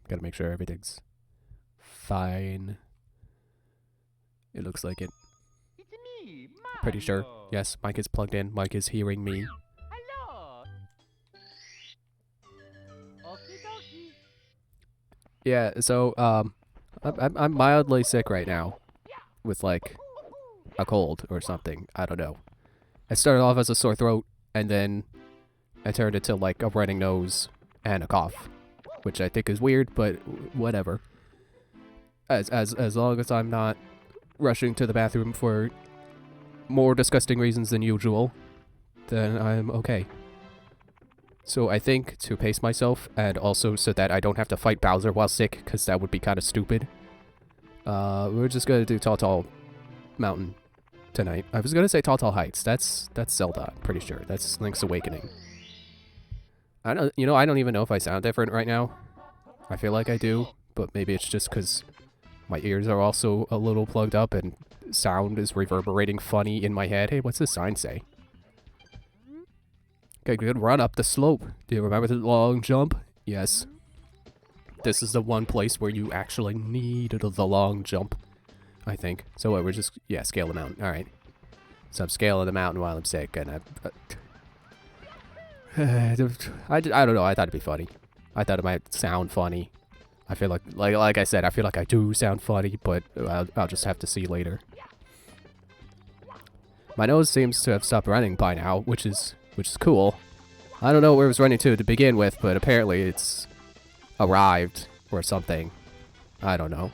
Gotta make sure everything's fine. It looks like it. It's me, Pretty sure. Mario. Yes, mic is plugged in. Mic is hearing me. Hello. Okie dokie. Yeah, so, I'm mildly sick right now. With, like, a cold or something. I don't know. I started off as a sore throat, and then I turned into, like, a running nose and a cough. Which I think is weird, but whatever. As long as I'm not rushing to the bathroom for more disgusting reasons than usual, then I'm okay. So I think to pace myself, and also so that I don't have to fight Bowser while sick, because that would be kind of stupid, we're just gonna do Tall Tall Mountain tonight. I was gonna say Tall Tall Heights. That's Zelda, I'm pretty sure. That's Link's Awakening. I don't even know if I sound different right now. I feel like I do, but maybe it's just because my ears are also a little plugged up and sound is reverberating funny in my head. Hey, what's the sign say? Okay, good run up the slope. Do you remember the long jump? Yes. This is the one place where you actually need the long jump, I think. So what, we're just, yeah, scale the mountain. Alright. So I'm scaling the mountain while I'm sick, and I don't know, I thought it'd be funny. I thought it might sound funny. I feel like I said, I feel like I do sound funny, but I'll just have to see later. My nose seems to have stopped running by now, which is cool. I don't know where it was running to begin with, but apparently it's arrived or something. I don't know.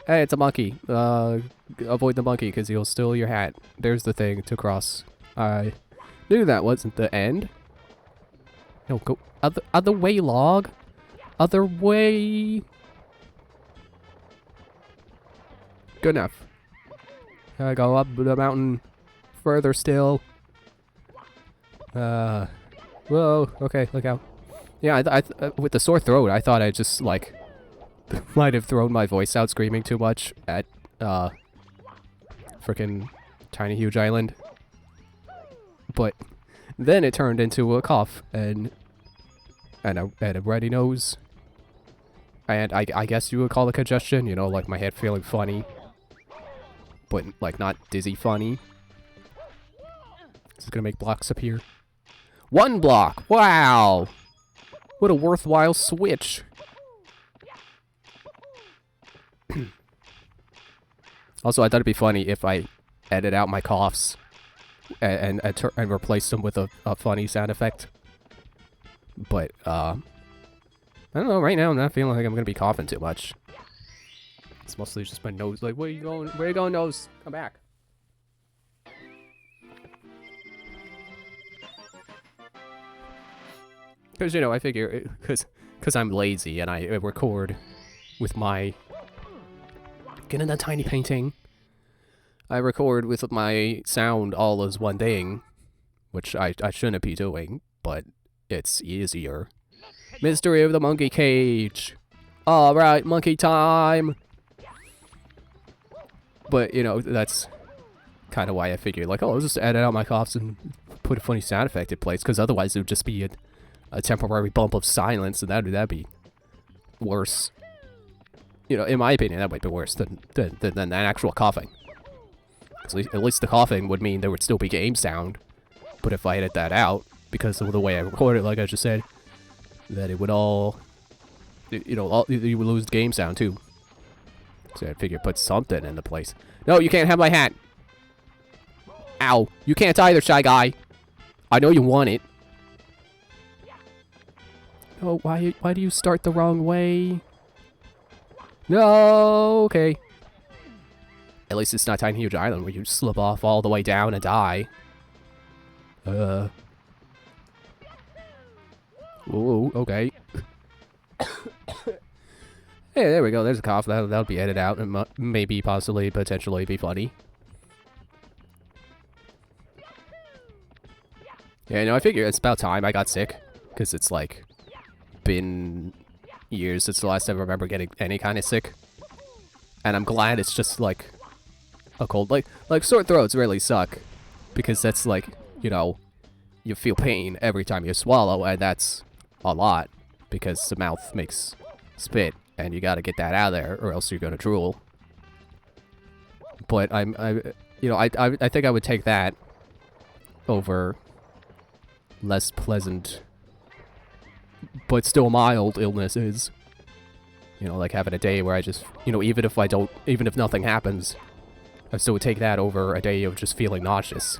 Hey, it's a monkey. Avoid the monkey because he'll steal your hat. There's the thing to cross. I knew that wasn't the end. No, go other way, log. Other way. Good enough. I go up the mountain further still. Whoa. Okay, look out. Yeah, with the sore throat, I thought I just like might have thrown my voice out screaming too much at frickin' Tiny Huge Island. But then it turned into a cough and a runny nose. And I guess you would call it congestion, you know, like my head feeling funny. But, like, not dizzy funny. This is gonna make blocks appear. 1 block! Wow! What a worthwhile switch! Also, I thought it'd be funny if I edit out my coughs and replace them with a funny sound effect. But, I don't know, right now I'm not feeling like I'm gonna be coughing too much. It's mostly just my nose, like, where you going? Where you going, nose? Come back. Because, you know, I figure, because I'm lazy and I record with my... Get in that tiny painting. I record with my sound all as one thing, which I shouldn't be doing, but it's easier. Mystery of the Monkey Cage. Alright, monkey time. But, you know, that's kind of why I figured, like, oh, I'll just edit out my coughs and put a funny sound effect in place, because otherwise it would just be a temporary bump of silence, and that'd be worse. You know, in my opinion, that might be worse than actual coughing. At least the coughing would mean there would still be game sound. But if I edit that out, because of the way I record it, like I just said, that it would all, you know, you would lose the game sound too. So I figure put something in the place. No, you can't have my hat. Ow. You can't either, Shy Guy. I know you want it. Oh, why do you start the wrong way? No, okay. At least it's not Tiny Huge Island where you slip off all the way down and die. Ooh, okay. Hey, there we go. There's a cough. That'll be edited out and maybe, possibly, potentially be funny. Yeah, no, I figure it's about time I got sick. Because it's, like, been years since the last time I remember getting any kind of sick. And I'm glad it's just, like, a cold. Like sore throats really suck. Because that's, like, you know, you feel pain every time you swallow, and that's a lot. because the mouth makes spit, and you gotta get that out of there, or else you're gonna drool. But I think I would take that over less pleasant, but still mild illnesses. You know, like having a day where I just, even if nothing happens, I still would take that over a day of just feeling nauseous.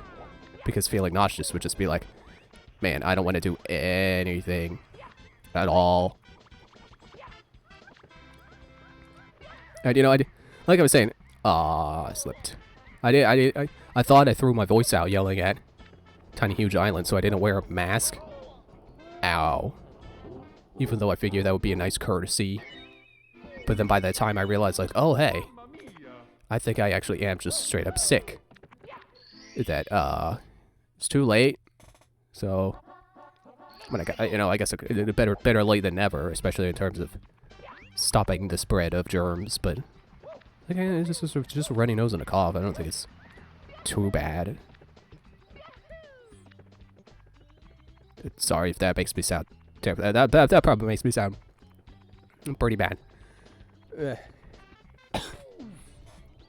Because feeling nauseous would just be like, man, I don't want to do anything at all. And like I was saying, I slipped. I thought I threw my voice out yelling at Tiny Huge Island, so I didn't wear a mask. Ow. Even though I figured that would be a nice courtesy. But then by that time I realized, like, oh hey, I think I actually am just straight up sick. That it's too late. So I guess better late than never, especially in terms of stopping the spread of germs. But again, it's just a runny nose and a cough. I don't think it's too bad. Sorry if that makes me sound terrible. That probably makes me sound pretty bad.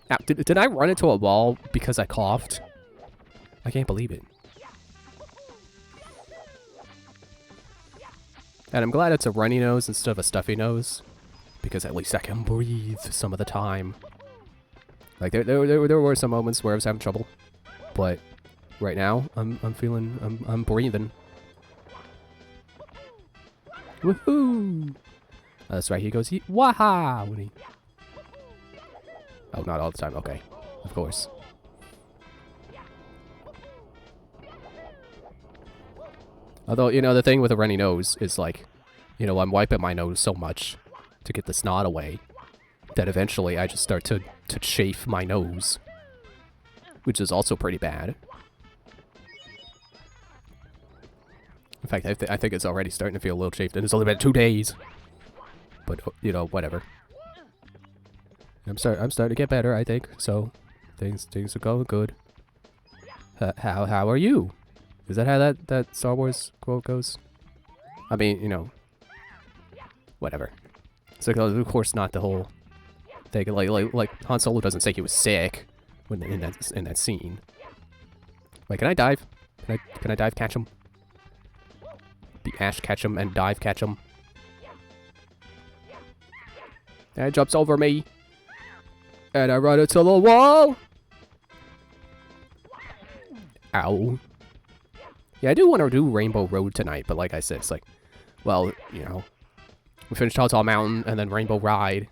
Now, did I run into a wall because I coughed? I can't believe it. And I'm glad it's a runny nose instead of a stuffy nose, because at least I can breathe some of the time. Like there were some moments where I was having trouble, but right now I'm breathing. Woohoo! That's right. He goes waha when he. Oh, not all the time. Okay, of course. Although, the thing with a runny nose is like, I'm wiping my nose so much to get the snot away that eventually I just start to chafe my nose, which is also pretty bad. In fact, I think it's already starting to feel a little chafed, and it's only been 2 days. But, whatever. I'm starting to get better, I think. So, things are going good. How are you? Is that how that Star Wars quote goes? I mean, whatever. It's like, of course, not the whole thing. Like Han Solo doesn't say he was sick when in that scene. Wait, can I dive? Can I dive catch him? Be Ash catch him and dive catch him. And he jumps over me, and I run into the wall. Ow. Yeah, I do want to do Rainbow Road tonight, but like I said, it's like, well, we finished Tall Mountain and then Rainbow Ride,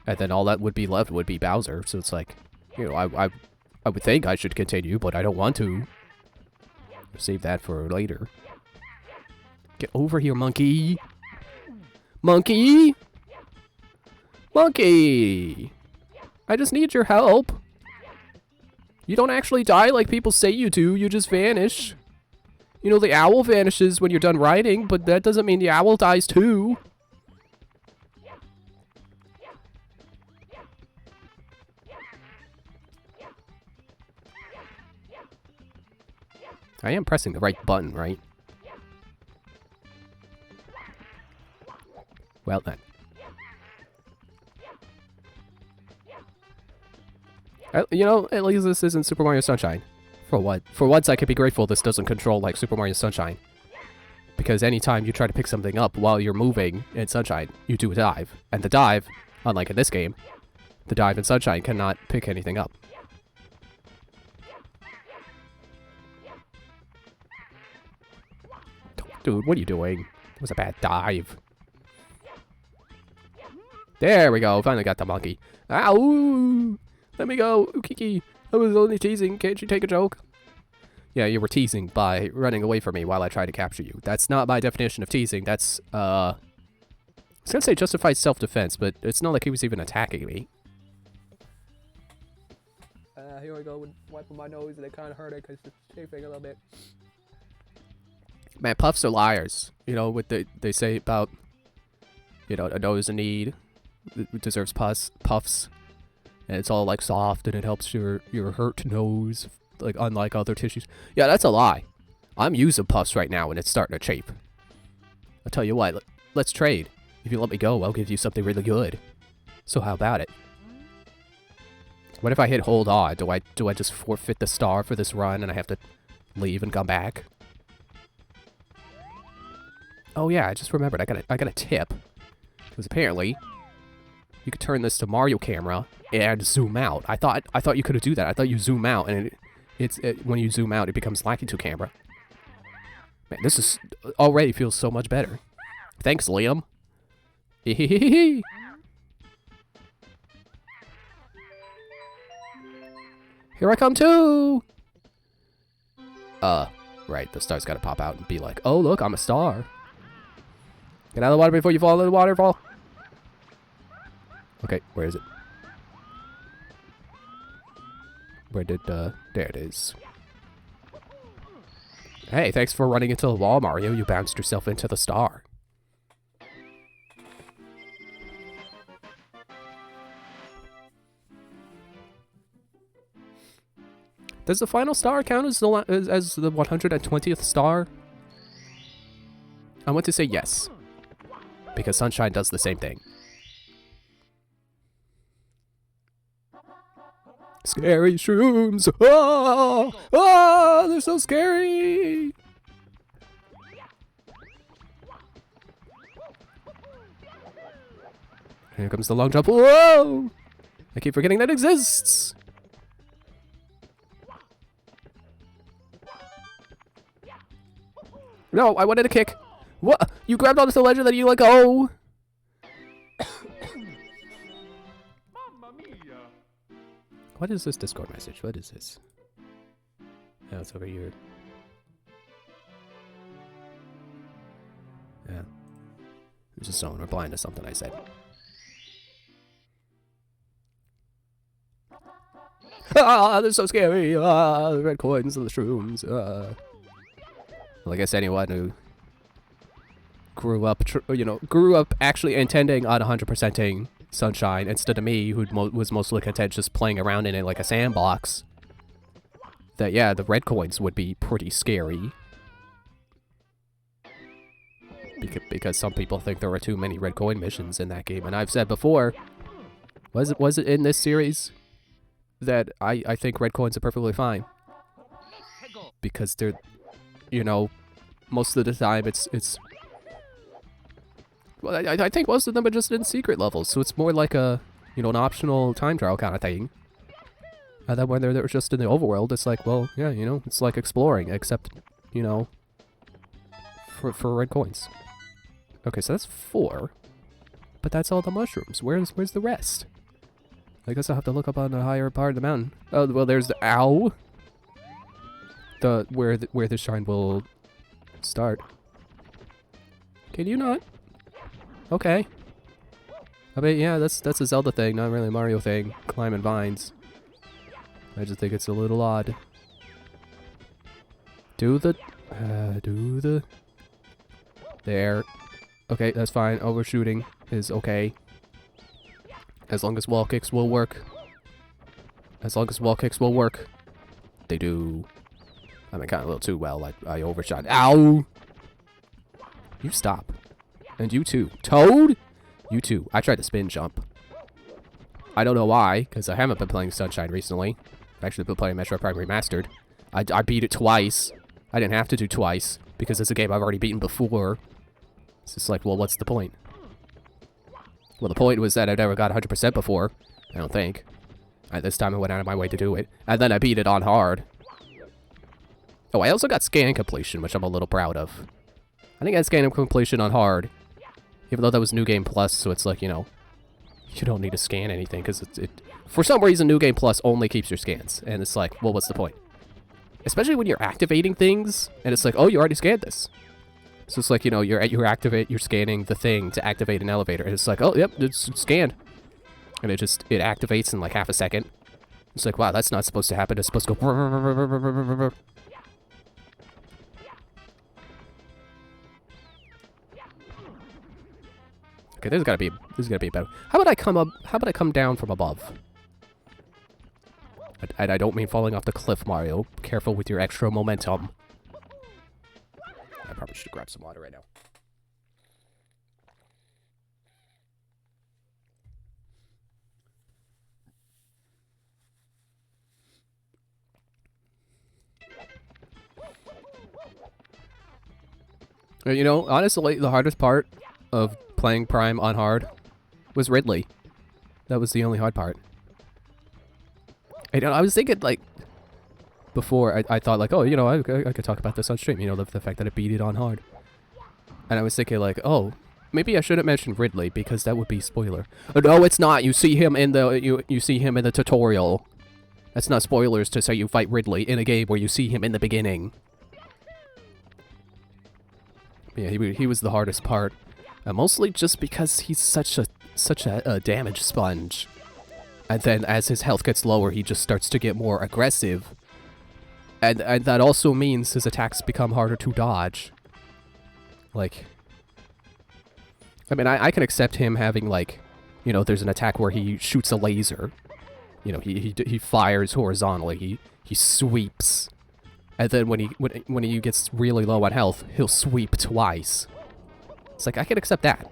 and then all that would be left would be Bowser. So it's like, I would think I should continue, but I don't want to. Save that for later. Get over here, monkey. Monkey! Monkey! I just need your help. You don't actually die like people say you do, you just vanish. The owl vanishes when you're done riding, but that doesn't mean the owl dies too. I am pressing the right button, right? Well then. At least this isn't Super Mario Sunshine. For what? For once I could be grateful this doesn't control like Super Mario Sunshine. Because anytime you try to pick something up while you're moving in Sunshine, you do a dive. And the dive, unlike in this game, the dive in Sunshine cannot pick anything up. Dude, what are you doing? It was a bad dive. There we go, finally got the monkey. Ow! Let me go, Ukiki. I was only teasing, can't you take a joke? Yeah, you were teasing by running away from me while I tried to capture you. That's not my definition of teasing, that's, I was gonna say justified self-defense, but it's not like he was even attacking me. Here I go, wiping my nose and it kinda hurt it because it's chafing a little bit. Man, puffs are liars. What they say about, a nose in need deserves puffs. And it's all like soft and it helps your hurt nose, like unlike other tissues. Yeah, that's a lie. I'm using puffs right now and it's starting to chafe. I'll tell you what, let's trade. If you let me go, I'll give you something really good. So how about it? What if I hit hold on? Do I just forfeit the star for this run and I have to leave and come back? Oh yeah, I just remembered. I got a tip. Because apparently you could turn this to Mario camera and zoom out. I thought you could do that. I thought you zoom out and when you zoom out it becomes Lakitu camera. Man, this is already feels so much better. Thanks, Liam. Here I come too! Right, the star's gotta pop out and be like, oh look, I'm a star. Get out of the water before you fall in the waterfall. Okay, where is it? Where did, there it is. Hey, thanks for running into the wall, Mario. You bounced yourself into the star. Does the final star count as the 120th star? I want to say yes. Because Sunshine does the same thing. Scary shrooms! Oh! Oh! They're so scary! Here comes the long jump. Whoa! I keep forgetting that exists! No, I wanted a kick. What? You grabbed onto the ledge and then you let go! Mamma mia! What is this Discord message? What is this? Oh, it's over here. Yeah. This is someone replying to something I said. Ah, they're so scary! Ah, the red coins and the shrooms. Like I said, anyone who grew up actually intending on 100%ing Sunshine instead of me, who was mostly content just playing around in it like a sandbox, that yeah, the red coins would be pretty scary. Because some people think there are too many red coin missions in that game, and I've said before, was it in this series that I think red coins are perfectly fine. Because they're, you know, most of the time it's well, I think most of them are just in secret levels, so it's more like a, you know, an optional time trial kind of thing. And then when they're just in the overworld, it's like, well, yeah, you know, it's like exploring, except, you know, for red coins. Okay, so that's 4. But that's all the mushrooms. Where's the rest? I guess I'll have to look up on the higher part of the mountain. Oh, well, there's the ow. Where the shrine will start. Can you not? Okay. I mean, yeah, that's a Zelda thing, not really a Mario thing. Climbing vines. I just think it's a little odd. Do the... There. Okay, that's fine. Overshooting is okay. As long as wall kicks will work. As long as wall kicks will work. They do. I mean, kind of a little too well. I overshot. Ow! You stop. And you too. Toad? You too. I tried to spin jump. I don't know why, because I haven't been playing Sunshine recently. I've actually been playing Metroid Prime Remastered. I beat it twice. I didn't have to do twice, because it's a game I've already beaten before. It's just like, well, what's the point? Well, the point was that I never got 100% before. I don't think. This time I went out of my way to do it. And then I beat it on hard. Oh, I also got scan completion, which I'm a little proud of. I think I got scan completion on hard. Even though that was New Game Plus, so it's like, you know, you don't need to scan anything, because for some reason, New Game Plus only keeps your scans. And it's like, well, what's the point? Especially when you're activating things, and it's like, oh, you already scanned this. So it's like, you know, you're scanning the thing to activate an elevator, and it's like, oh, yep, it's scanned. And it activates in like half a second. It's like, wow, that's not supposed to happen. It's supposed to go. Okay, this is gotta be better. How about I come down from above? And I don't mean falling off the cliff, Mario. Careful with your extra momentum. I probably should grab some water right now. You know, honestly, the hardest part of playing Prime on hard was Ridley. That was the only hard part. And, you know, I was thinking, like, before, I thought, like, oh, you know, I could talk about this on stream, you know, the fact that I beat it on hard. And I was thinking, like, oh, maybe I shouldn't mention Ridley, because that would be spoiler. No, it's not. You see him in the, you see him in the tutorial. That's not spoilers to say you fight Ridley in a game where you see him in the beginning. Yeah, he was the hardest part. Mostly just because he's such a damage sponge. And then as his health gets lower, he just starts to get more aggressive. And that also means his attacks become harder to dodge. Like, I mean, I can accept him having, like, you know, there's an attack where he shoots a laser. You know, he fires horizontally. He sweeps. And then when he gets really low on health, he'll sweep twice. It's like, I can accept that.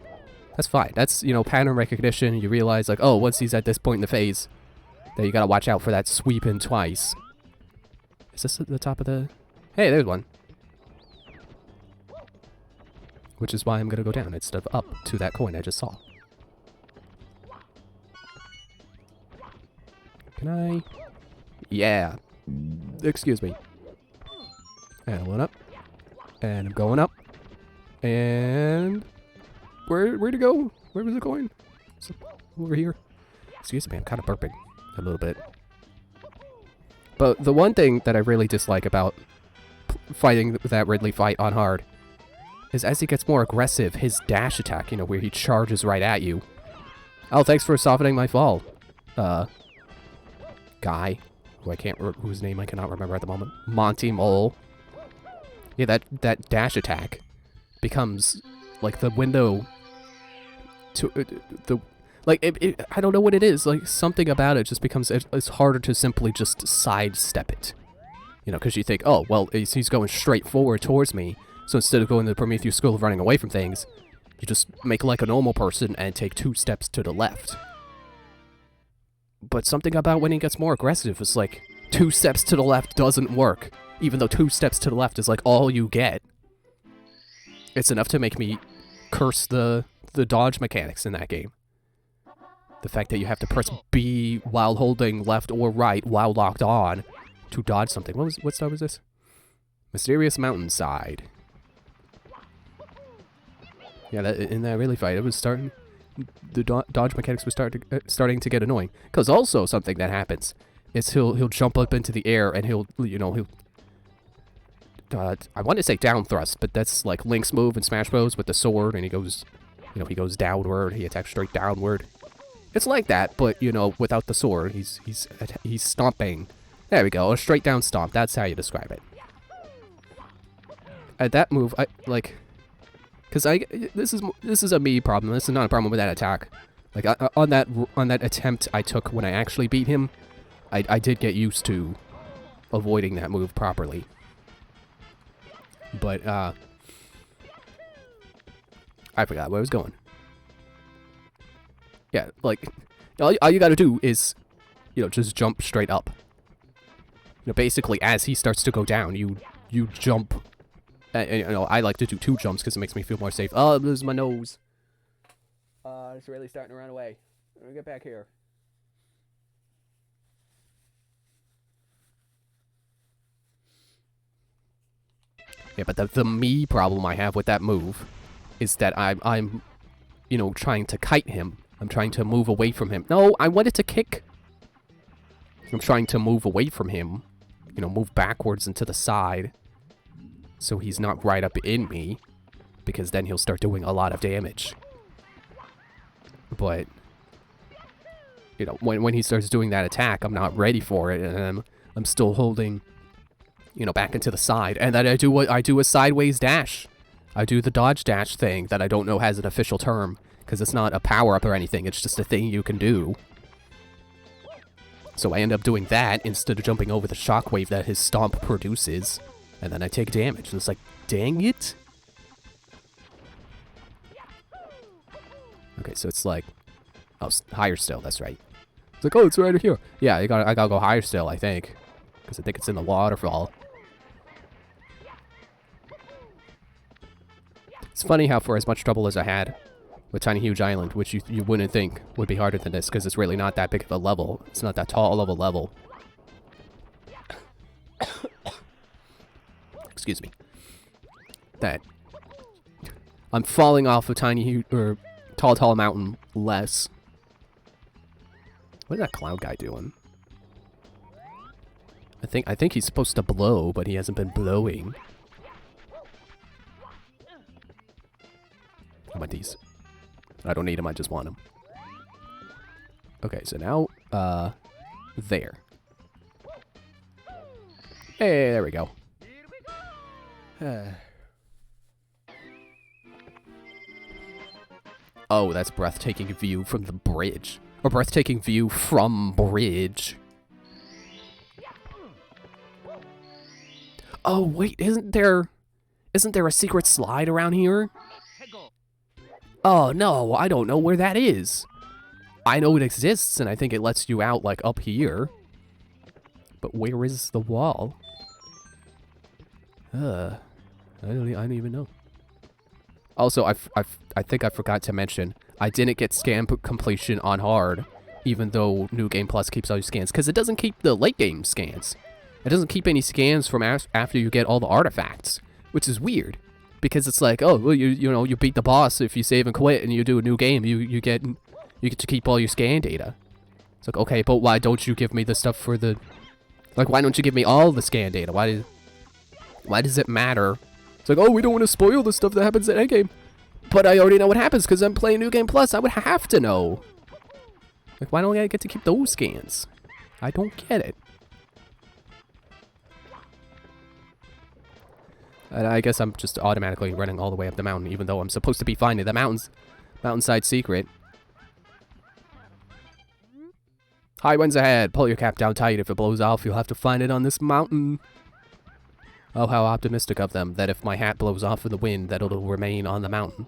That's fine. That's, you know, pattern recognition. You realize, like, oh, once he's at this point in the phase, that you gotta watch out for that sweeping twice. Is this at the top of the... Hey, there's one. Which is why I'm gonna go down instead of up to that coin I just saw. Can I... Yeah. Excuse me. And I went up. And I'm going up. And... Where'd it go? Where was the coin? Is it over here? Excuse me, I'm kind of burping a little bit. But the one thing that I really dislike about fighting that Ridley fight on hard is as he gets more aggressive, his dash attack, you know, where he charges right at you. Oh, thanks for softening my fall. Guy, whose name I cannot remember at the moment. Monty Mole. Yeah, that dash attack becomes like the window to I don't know what it is. Like, something about it just becomes, it's harder to simply just sidestep it. You know, because you think, oh, well, he's going straight forward towards me. So instead of going to the Prometheus School of running away from things, you just make like a normal person and take 2 steps to the left. But something about when he gets more aggressive is like, 2 steps to the left doesn't work. Even though 2 steps to the left is like all you get. It's enough to make me curse the dodge mechanics in that game. The fact that you have to press B while holding left or right while locked on to dodge something. What star was this? Mysterious Mountainside. Yeah, in that really fight, it was starting... The dodge mechanics were starting to get annoying. Because also something that happens is he'll jump up into the air and he'll I want to say down thrust, but that's like Link's move in Smash Bros. With the sword, and he goes downward, he attacks straight downward. It's like that, but, you know, without the sword, he's stomping. There we go, a straight down stomp, that's how you describe it. At that move, I, like, because this is a me problem, this is not a problem with that attack. Like, on that attempt I took when I actually beat him, I did get used to avoiding that move properly. But, I forgot where I was going. Yeah, like, all you gotta do is, you know, just jump straight up. You know, basically, as he starts to go down, you jump. And, you know, I like to do 2 jumps because it makes me feel more safe. Oh, there's my nose. It's really starting to run away. Let me get back here. Yeah, but the me problem I have with that move is that I'm, you know, trying to kite him. I'm trying to move away from him. No, I wanted to kick. I'm trying to move away from him. You know, move backwards and to the side. So he's not right up in me. Because then he'll start doing a lot of damage. But, you know, when he starts doing that attack, I'm not ready for it. And I'm still holding, you know, back into the side. And then I do a sideways dash. I do the dodge dash thing that I don't know has an official term. Because it's not a power-up or anything, it's just a thing you can do. So I end up doing that instead of jumping over the shockwave that his stomp produces. And then I take damage, and it's like, dang it! Okay, so it's like... Oh, higher still, that's right. It's like, oh, it's right here. Yeah, I gotta go higher still, I think. Because I think it's in the waterfall. It's funny how for as much trouble as I had with Tiny Huge Island, which you wouldn't think would be harder than this, because it's really not that big of a level. It's not that tall of a level. Excuse me. That I'm falling off of Tall Mountain less. What is that cloud guy doing? I think he's supposed to blow, but he hasn't been blowing. How about these? I don't need them, I just want them. Okay, so now, there. Hey, there we go. Oh, that's breathtaking view from the bridge. Or breathtaking view from bridge. Oh, wait, isn't there a secret slide around here? Oh, no, I don't know where that is. I know it exists, and I think it lets you out, like, up here. But where is the wall? I don't even know. Also, I think I forgot to mention, I didn't get scan completion on hard, even though New Game Plus keeps all your scans, because it doesn't keep the late game scans. It doesn't keep any scans from after you get all the artifacts, which is weird, because it's like, oh, well, you beat the boss if you save and quit and you do a new game, you get to keep all your scan data. It's like, okay, but why don't you give me the stuff for the, like, why don't you give me all the scan data? Why does it matter? It's like, oh, we don't want to spoil the stuff that happens in Endgame. But I already know what happens because I'm playing New Game Plus. I would have to know. Like, why don't I get to keep those scans? I don't get it. And I guess I'm just automatically running all the way up the mountain, even though I'm supposed to be finding the mountainside secret. High winds ahead. Pull your cap down tight. If it blows off, you'll have to find it on this mountain. Oh, how optimistic of them, that if my hat blows off in the wind, that it'll remain on the mountain.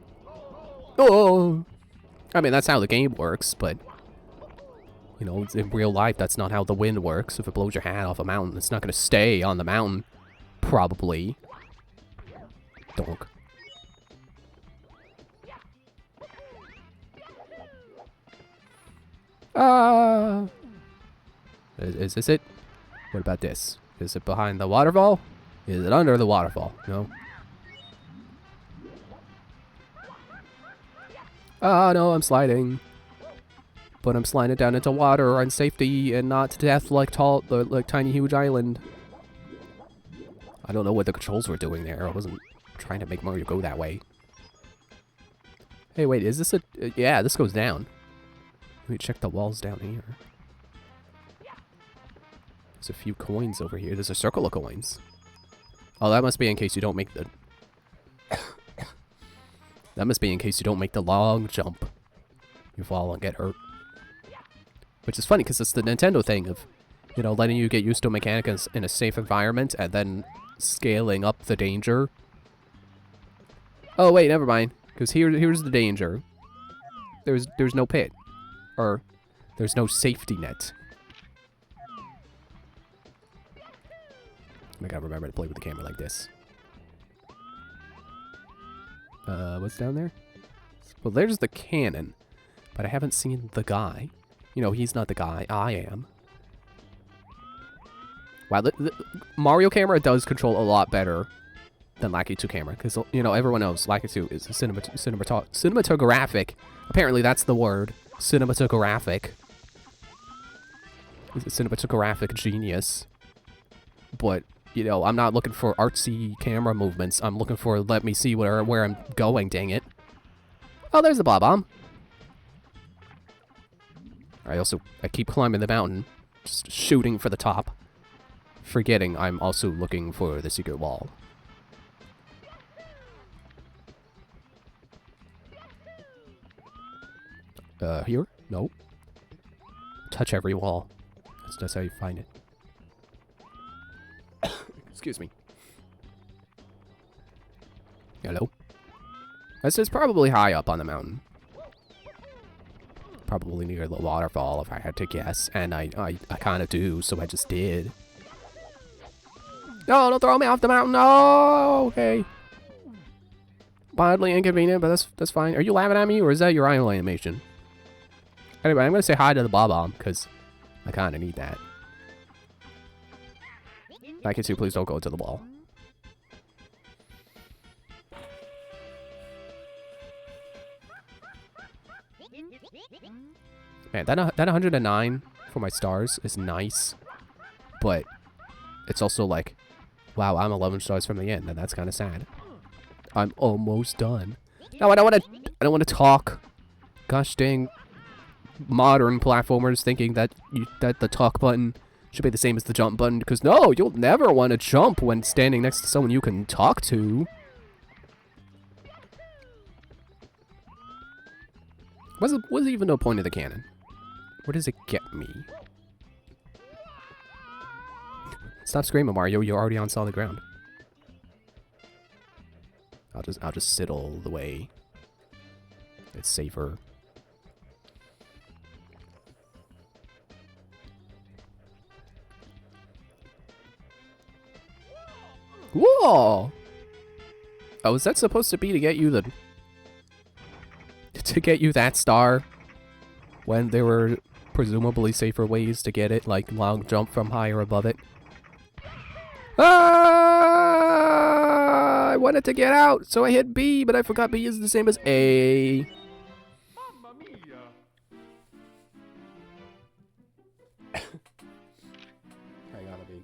Oh! I mean, that's how the game works, but, you know, in real life, that's not how the wind works. If it blows your hat off a mountain, it's not going to stay on the mountain. Probably. Donk. Is this it? What about this? Is it behind the waterfall? Is it under the waterfall? No. Ah, no, I'm sliding. But I'm sliding down into water on safety and not to death like Tiny Huge Island. I don't know what the controls were doing there. I wasn't trying to make Mario go that way. Hey, wait, is this a... yeah, this goes down. Let me check the walls down here. There's a few coins over here. There's a circle of coins. Oh, that must be in case you don't make the... that must be in case you don't make the long jump. You fall and get hurt. Which is funny, because it's the Nintendo thing of, you know, letting you get used to mechanics in a safe environment and then scaling up the danger. Oh, wait, never mind. Because here's the danger. There's no pit. Or, there's no safety net. I gotta remember to play with the camera like this. What's down there? Well, there's the cannon. But I haven't seen the guy. You know, he's not the guy. I am. Wow, the Mario camera does control a lot better than Lakitu camera. Because, you know, everyone knows Lakitu is a cinematographic. Apparently, that's the word. Cinematographic. He's a cinematographic genius. But... you know, I'm not looking for artsy camera movements. I'm looking for let me see where I'm going, dang it. Oh, there's the Bob-omb. I keep climbing the mountain, just shooting for the top, forgetting I'm also looking for the secret wall. Here? Nope. Touch every wall. That's how you find it. Excuse me. Hello? This is probably high up on the mountain. Probably near the waterfall, if I had to guess. And I kind of do, so I just did. No, don't throw me off the mountain. No! Okay. mildly inconvenient, but that's fine. Are you laughing at me, or is that your idle animation? Anyway, I'm gonna say hi to the Bob-omb, because I kind of need that. Lakitu, please don't go to the wall. Man, that 109 for my stars is nice, but it's also like, wow, I'm 11 stars from the end, and that's kind of sad. I'm almost done. No, I don't want to talk. Gosh dang, modern platformers thinking that that the talk button should be the same as the jump button, because no, you'll never want to jump when standing next to someone you can talk to. What's even the point of the cannon? Where does it get me? Stop screaming, Mario. You're already on solid ground. I'll just sit all the way. It's safer. Whoa! Oh, is that supposed to be to get you the... to get you that star? When there were presumably safer ways to get it, like long jump from higher above it. Ah! I wanted to get out, so I hit B, but I forgot B is the same as A. Mamma mia! I gotta be.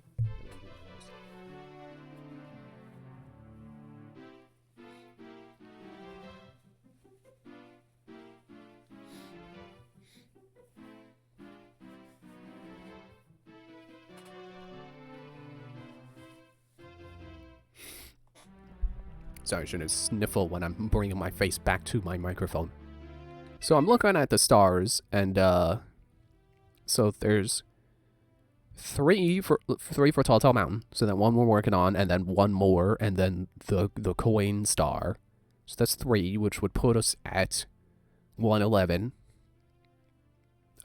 Sorry, I shouldn't sniffle when I'm bringing my face back to my microphone. So I'm looking at the stars, and so there's three for Tall Tall Mountain. So then one we're working on, and then one more, and then the coin star. So that's 3, which would put us at 111.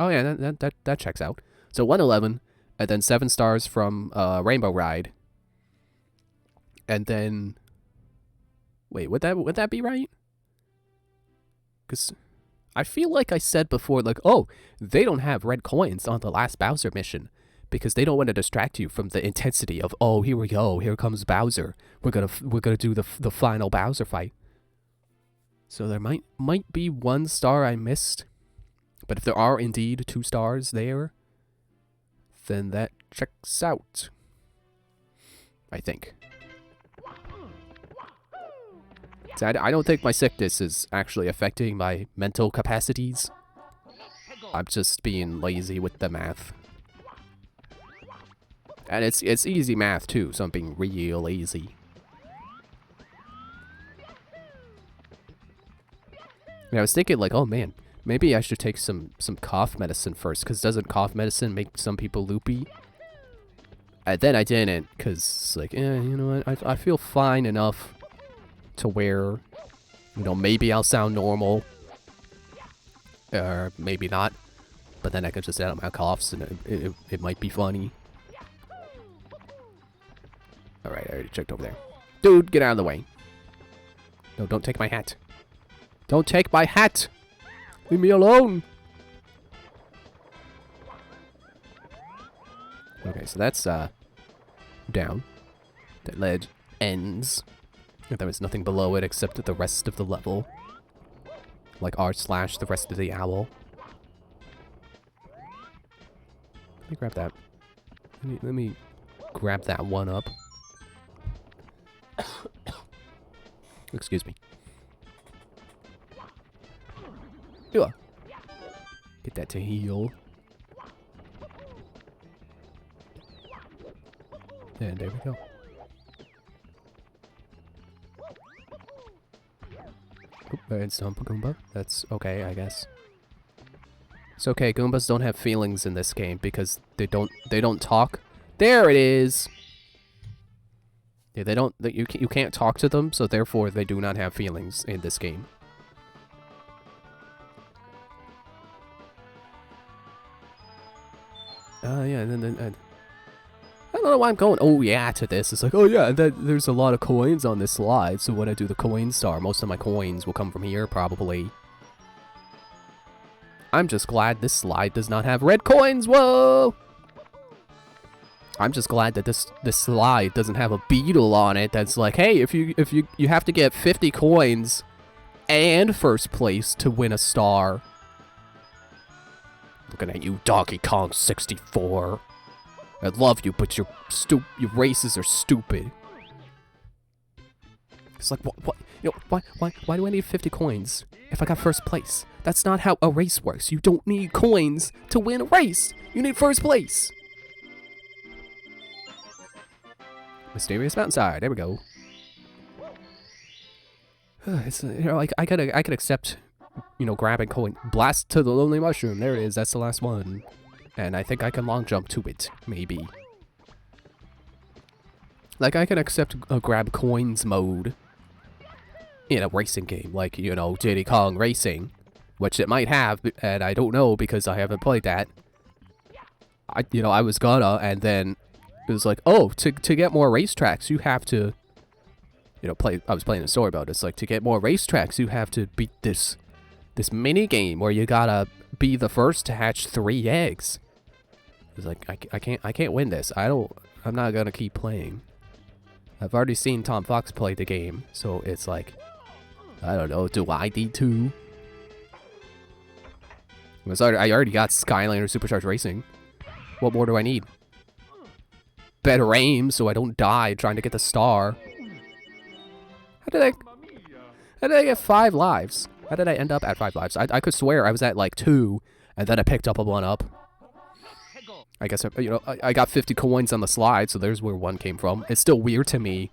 Oh yeah, that checks out. So 111, and then 7 stars from Rainbow Ride, and then. Wait, would that be right? Because I feel like I said before, like, oh, they don't have red coins on the last Bowser mission because they don't want to distract you from the intensity of, oh, here we go, here comes Bowser. We're gonna do the final Bowser fight. So there might be 1 star I missed, but if there are indeed 2 stars there, then that checks out. I think. I don't think my sickness is actually affecting my mental capacities. I'm just being lazy with the math. And it's easy math too, so I'm being real lazy. And I was thinking like, oh man, maybe I should take some cough medicine first, because doesn't cough medicine make some people loopy? And then I didn't, because like, you know what, I feel fine enough to where, you know, maybe I'll sound normal, or maybe not, but then I can just add up my coughs and it might be funny. Alright, I already checked over there. Dude, get out of the way. No, don't take my hat. Don't take my hat! Leave me alone! Okay, so that's, down. That ledge ends. There was nothing below it except the rest of the level. Like r/ the rest of the owl. Let me grab that. Let me grab that one up. Excuse me. Get that to heal. And there we go. And Stomp a Goomba. That's okay, I guess. It's okay, Goombas don't have feelings in this game because they don't talk. There it is! Yeah, you can't talk to them, so therefore they do not have feelings in this game. Yeah, and then I don't know why I'm going, oh yeah, to this. It's like, oh yeah, and then there's a lot of coins on this slide, so when I do the coin star, most of my coins will come from here, probably. I'm just glad this slide does not have red coins, whoa! I'm just glad that this slide doesn't have a beetle on it that's like, hey, if you have to get 50 coins and first place to win a star. Looking at you, Donkey Kong 64. I love you, but your races are stupid. It's like, what, you know, why do I need 50 coins if I got first place? That's not how a race works. You don't need coins to win a race. You need first place. Mysterious Mountainside. There we go. It's, you know, like I could accept, you know, grabbing coin. Blast to the Lonely Mushroom. There it is. That's the last one. And I think I can long jump to it, maybe. Like, I can accept a grab coins mode in a racing game, like, you know, Diddy Kong Racing, which it might have, and I don't know because I haven't played that. I was gonna, and then it was like, oh, to get more racetracks, you have to, you know, I was playing a story mode. It's like, to get more racetracks, you have to beat this mini game where you gotta be the first to hatch 3 eggs. It's like, I can't win this. I'm not gonna keep playing. I've already seen Tom Fox play the game, so it's like, I don't know, do I need to? I already got Skyliner Supercharged Racing. What more do I need? Better aim so I don't die trying to get the star. How did I get 5 lives? How did I end up at 5 lives? I could swear I was at like 2, and then I picked up a 1-up. I guess, you know, I got 50 coins on the slide, so there's where 1 came from. It's still weird to me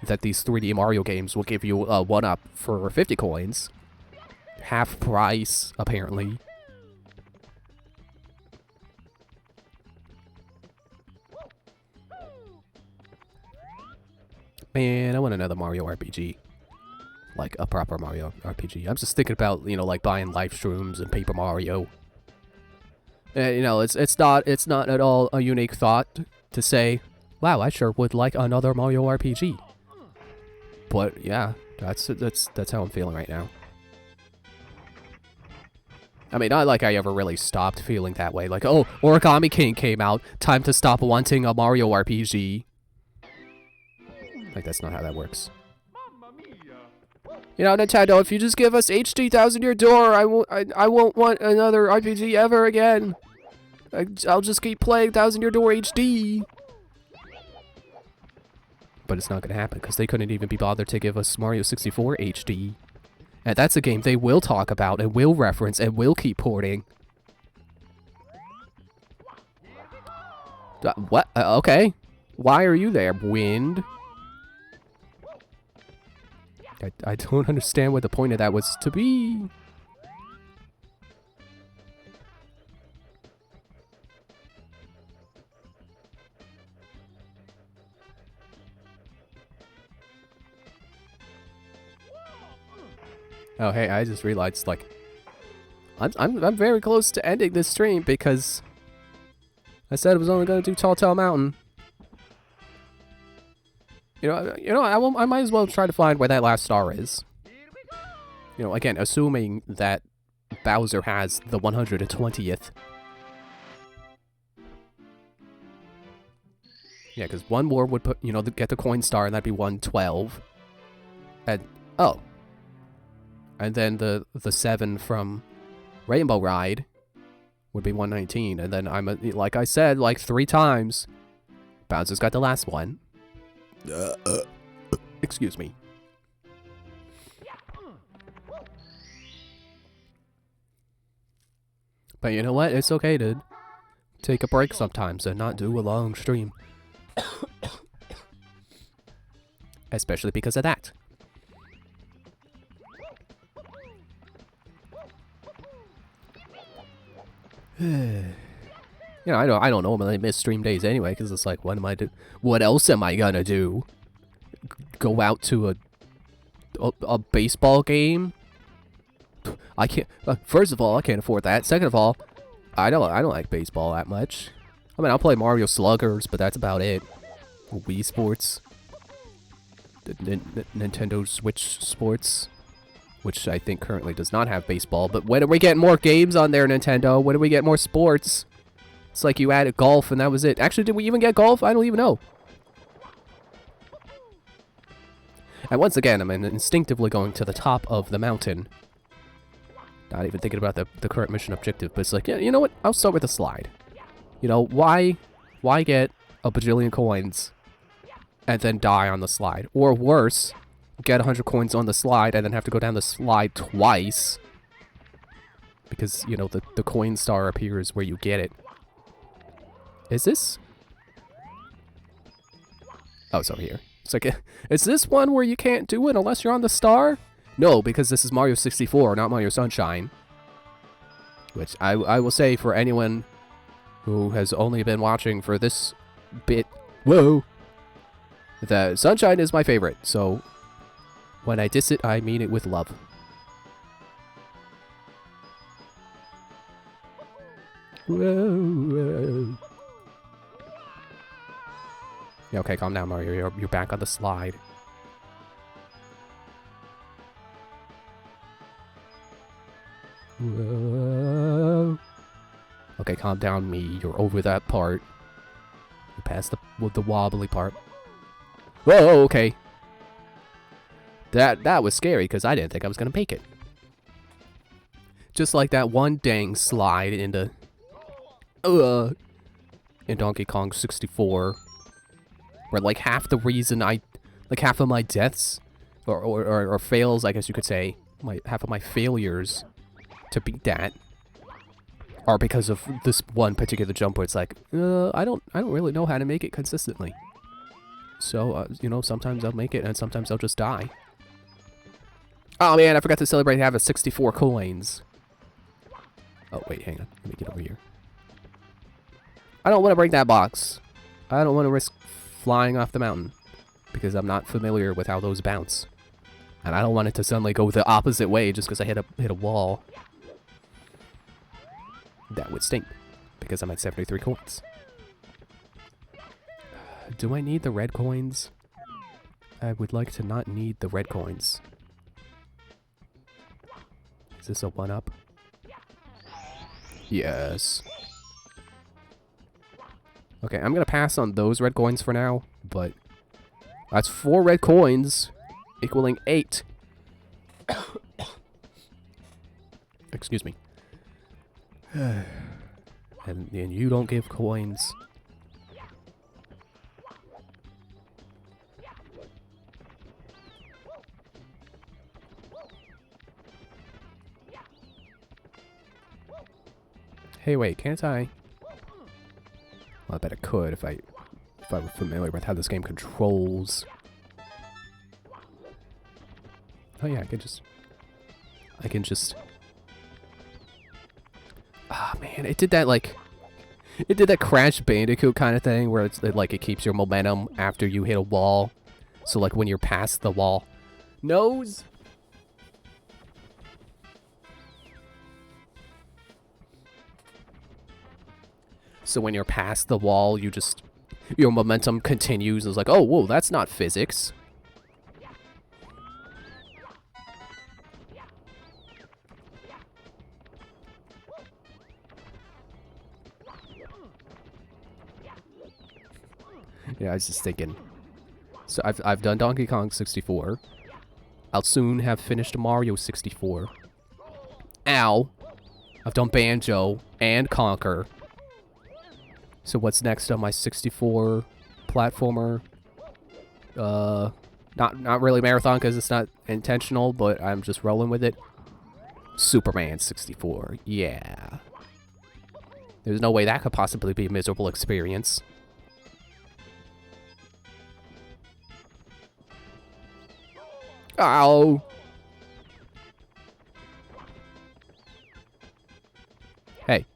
that these 3D Mario games will give you a 1-up for 50 coins. Half price, apparently. Man, I want another Mario RPG. Like, a proper Mario RPG. I'm just thinking about, you know, like, buying live streams and Paper Mario. You know, it's not at all a unique thought to say, wow, I sure would like another Mario RPG. But yeah, that's how I'm feeling right now. I mean, not like I ever really stopped feeling that way. Like, oh, Origami King came out, time to stop wanting a Mario RPG. Like, that's not how that works. You know, Nintendo, if you just give us HD Thousand Year Door, I won't want another RPG ever again. I'll just keep playing Thousand Year Door HD. But it's not gonna happen because they couldn't even be bothered to give us Mario 64 HD. And that's a game they will talk about and will reference and will keep porting. What? Okay. Why are you there, Wind? I don't understand what the point of that was to be. Oh, hey, I just realized, like, I'm very close to ending this stream because I said I was only gonna do Tall Tale Mountain. You know, I might as well try to find where that last star is. You know, again, assuming that Bowser has the 120th. Yeah, because one more would put, you know, get the coin star, and that'd be 112. And oh, and then the 7 from Rainbow Ride would be 119, and then like I said, like 3 times, Bowser's got the last one. Excuse me. But you know what? It's okay to take a break sometimes and not do a long stream. Especially because of that. You know, I don't know. I miss stream days anyway, because it's like, what else am I gonna do? Go out to a baseball game? I can't. First of all, I can't afford that. Second of all, I don't like baseball that much. I mean, I'll play Mario Sluggers, but that's about it. Wii Sports. The Nintendo Switch Sports. Which I think currently does not have baseball. But when are we getting more games on there, Nintendo? When do we get more sports? It's like you added golf and that was it. Actually, did we even get golf? I don't even know. And once again, I'm instinctively going to the top of the mountain. Not even thinking about the current mission objective. But it's like, yeah, you know what? I'll start with a slide. You know, why get a bajillion coins and then die on the slide? Or worse, get 100 coins on the slide and then have to go down the slide twice. Because, you know, the coin star appears where you get it. Is this? Oh, it's over here. It's like, is this one where you can't do it unless you're on the star? No, because this is Mario 64, not Mario Sunshine. Which I will say for anyone who has only been watching for this bit. Whoa! The Sunshine is my favorite, so when I diss it, I mean it with love. Whoa. Yeah, okay, calm down, Mario. You're back on the slide. Whoa. Okay, calm down, me. You're over that part. You passed the wobbly part. Whoa, okay. That was scary because I didn't think I was gonna make it. Just like that one dang slide into in Donkey Kong 64, where like half the reason half of my deaths or fails, I guess you could say, half of my failures to beat that are because of this one particular jump where it's like, I don't really know how to make it consistently. So you know, sometimes I'll make it and sometimes I'll just die. Oh man, I forgot to celebrate having 64 coins. Oh wait, hang on. Let me get over here. I don't want to break that box. I don't want to risk flying off the mountain because I'm not familiar with how those bounce. And I don't want it to suddenly go the opposite way just because I hit a wall. That would stink because I'm at 73 coins. Do I need the red coins? I would like to not need the red coins. Is this a 1-up? Yes. Okay, I'm gonna pass on those red coins for now, but that's 4 red coins equaling 8. Excuse me. And you don't give coins. Hey, wait, can't I? Well, I bet I could if I were familiar with how this game controls. Oh yeah, I can just. Ah, man, it did that Crash Bandicoot kind of thing where it's like it keeps your momentum after you hit a wall. So like when you're past the wall. Nose. So when you're past the wall, your momentum continues. It's like, oh, whoa, that's not physics. Yeah, I was just thinking. So I've done Donkey Kong 64. I'll soon have finished Mario 64. Ow. I've done Banjo and Conker. So what's next on my 64 platformer? Not really marathon because it's not intentional, but I'm just rolling with it. Superman 64, yeah. There's no way that could possibly be a miserable experience. Ow! Hey,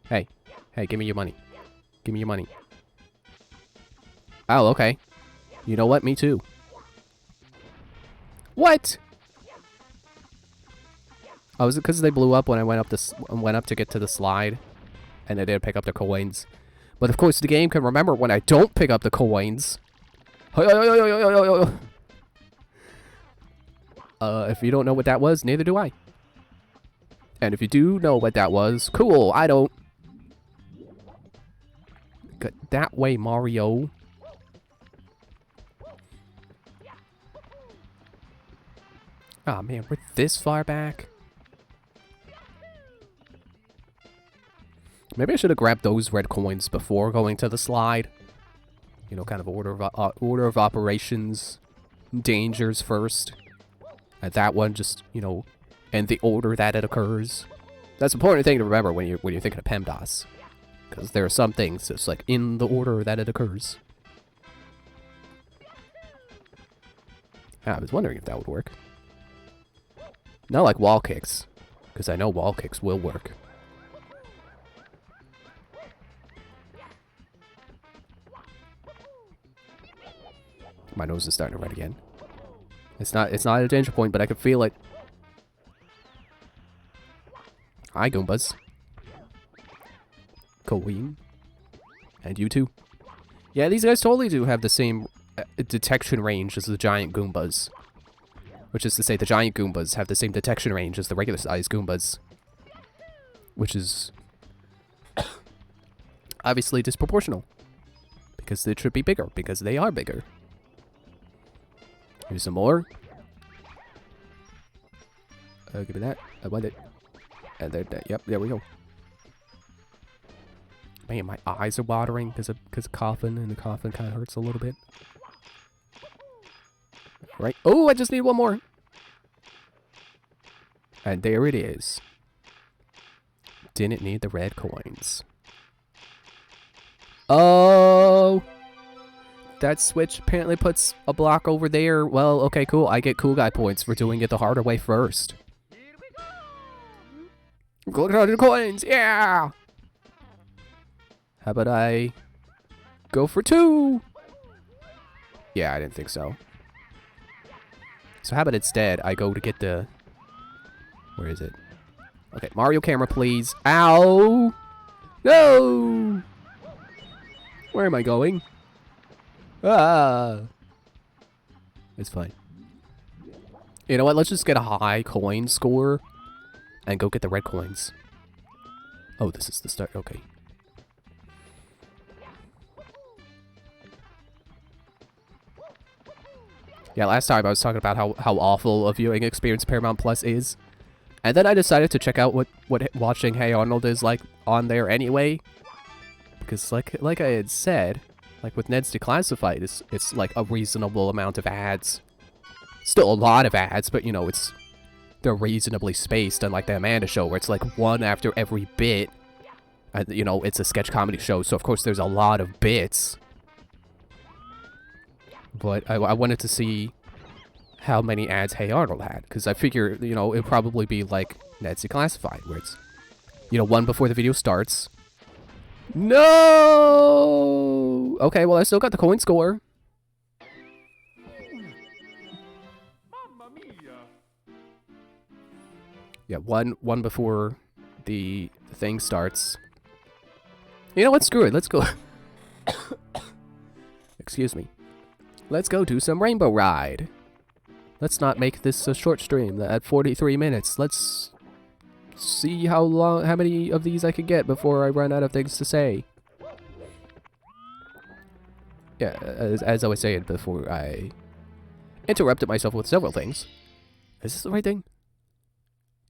give me your money. Give me your money. Oh, okay. You know what? Me too. What? Oh, was it because they blew up when I went up to get to the slide, and I didn't pick up the coins? But of course, the game can remember when I don't pick up the coins. If you don't know what that was, neither do I. And if you do know what that was, cool, I don't. Get that way, Mario. Aw, man, we're this far back. Maybe I should have grabbed those red coins before going to the slide. You know, kind of order of operations, dangers first. And that one just, you know, in the order that it occurs. That's an important thing to remember when you're thinking of PEMDAS. Because there are some things that's like in the order that it occurs. I was wondering if that would work. Not like wall kicks, because I know wall kicks will work. My nose is starting to red again. It's not a danger point, but I can feel it. Hi, Goombas. Queen. And you too. Yeah, these guys totally do have the same detection range as the giant Goombas. Which is to say, the giant Goombas have the same detection range as the regular sized Goombas. Which is obviously disproportional. Because they should be bigger, because they are bigger. Here's some more. Give me that. I want it. And there, yep, there we go. Man, my eyes are watering because of coughing, and the coughing kind of hurts a little bit. Right. Oh, I just need one more. And there it is. Didn't need the red coins. Oh! That switch apparently puts a block over there. Well, okay, cool. I get cool guy points for doing it the harder way first. Look at all the coins! Yeah! How about I go for 2? Yeah, I didn't think so. So how about instead I go to get the... Where is it? Okay, Mario camera, please. Ow! No! Where am I going? Ah! It's fine. You know what? Let's just get a high coin score and go get the red coins. Oh, this is the start. Okay. Yeah, last time I was talking about how awful a viewing experience Paramount Plus is. And then I decided to check out what watching Hey Arnold is like on there anyway. Because like I had said, like with Ned's Declassified, it's like a reasonable amount of ads. Still a lot of ads, but you know, they're reasonably spaced, unlike the Amanda Show, where it's like one after every bit. And you know, it's a sketch comedy show, so of course there's a lot of bits. But I wanted to see how many ads Hey Arnold had, because I figure, you know, it'd probably be like Ned's Declassified, where it's, you know, one before the video starts. No! Okay, well, I still got the coin score. Mamma mia! Yeah, one before the thing starts. You know what? Screw it. Let's go. Excuse me. Let's go do some Rainbow Ride. Let's not make this a short stream at 43 minutes. Let's see how many of these I can get before I run out of things to say. Yeah, as I was saying before, I interrupted myself with several things. Is this the right thing?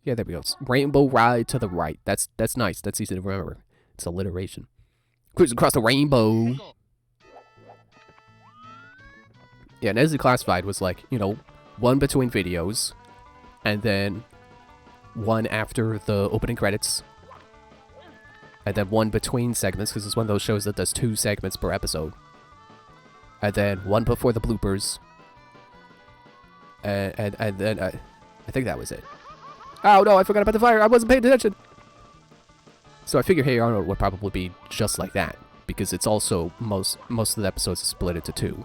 Yeah, there we go. It's Rainbow Ride to the right. That's nice. That's easy to remember. It's alliteration. Cruising across the rainbow. Yeah, Ned's Declassified was like, you know, one between videos, and then one after the opening credits, and then one between segments, because it's one of those shows that does 2 segments per episode, and then one before the bloopers, and then I think that was it. Oh no, I forgot about the fire. I wasn't paying attention. So I figure Hey Arnold would probably be just like that, because it's also most of the episodes are split into 2.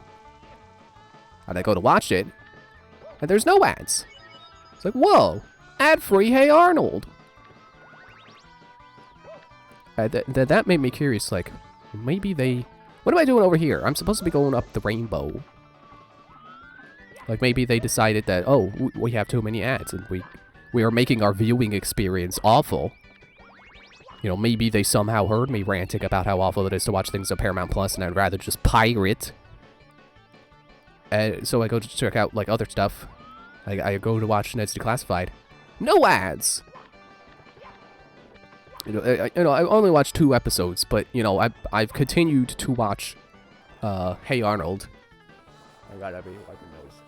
And I go to watch it, and there's no ads. It's like, whoa, ad-free Hey Arnold. And that made me curious, like, Maybe they... What am I doing over here? I'm supposed to be going up the rainbow. Like, maybe they decided that, oh, we have too many ads, and we are making our viewing experience awful. You know, maybe they somehow heard me ranting about how awful it is to watch things on Paramount Plus, and I'd rather just pirate. So I go to check out, like, other stuff. I go to watch Ned's Declassified. No ads! You know, I only watched 2 episodes, but, you know, I've continued to watch, Hey Arnold. I gotta be wiping nose.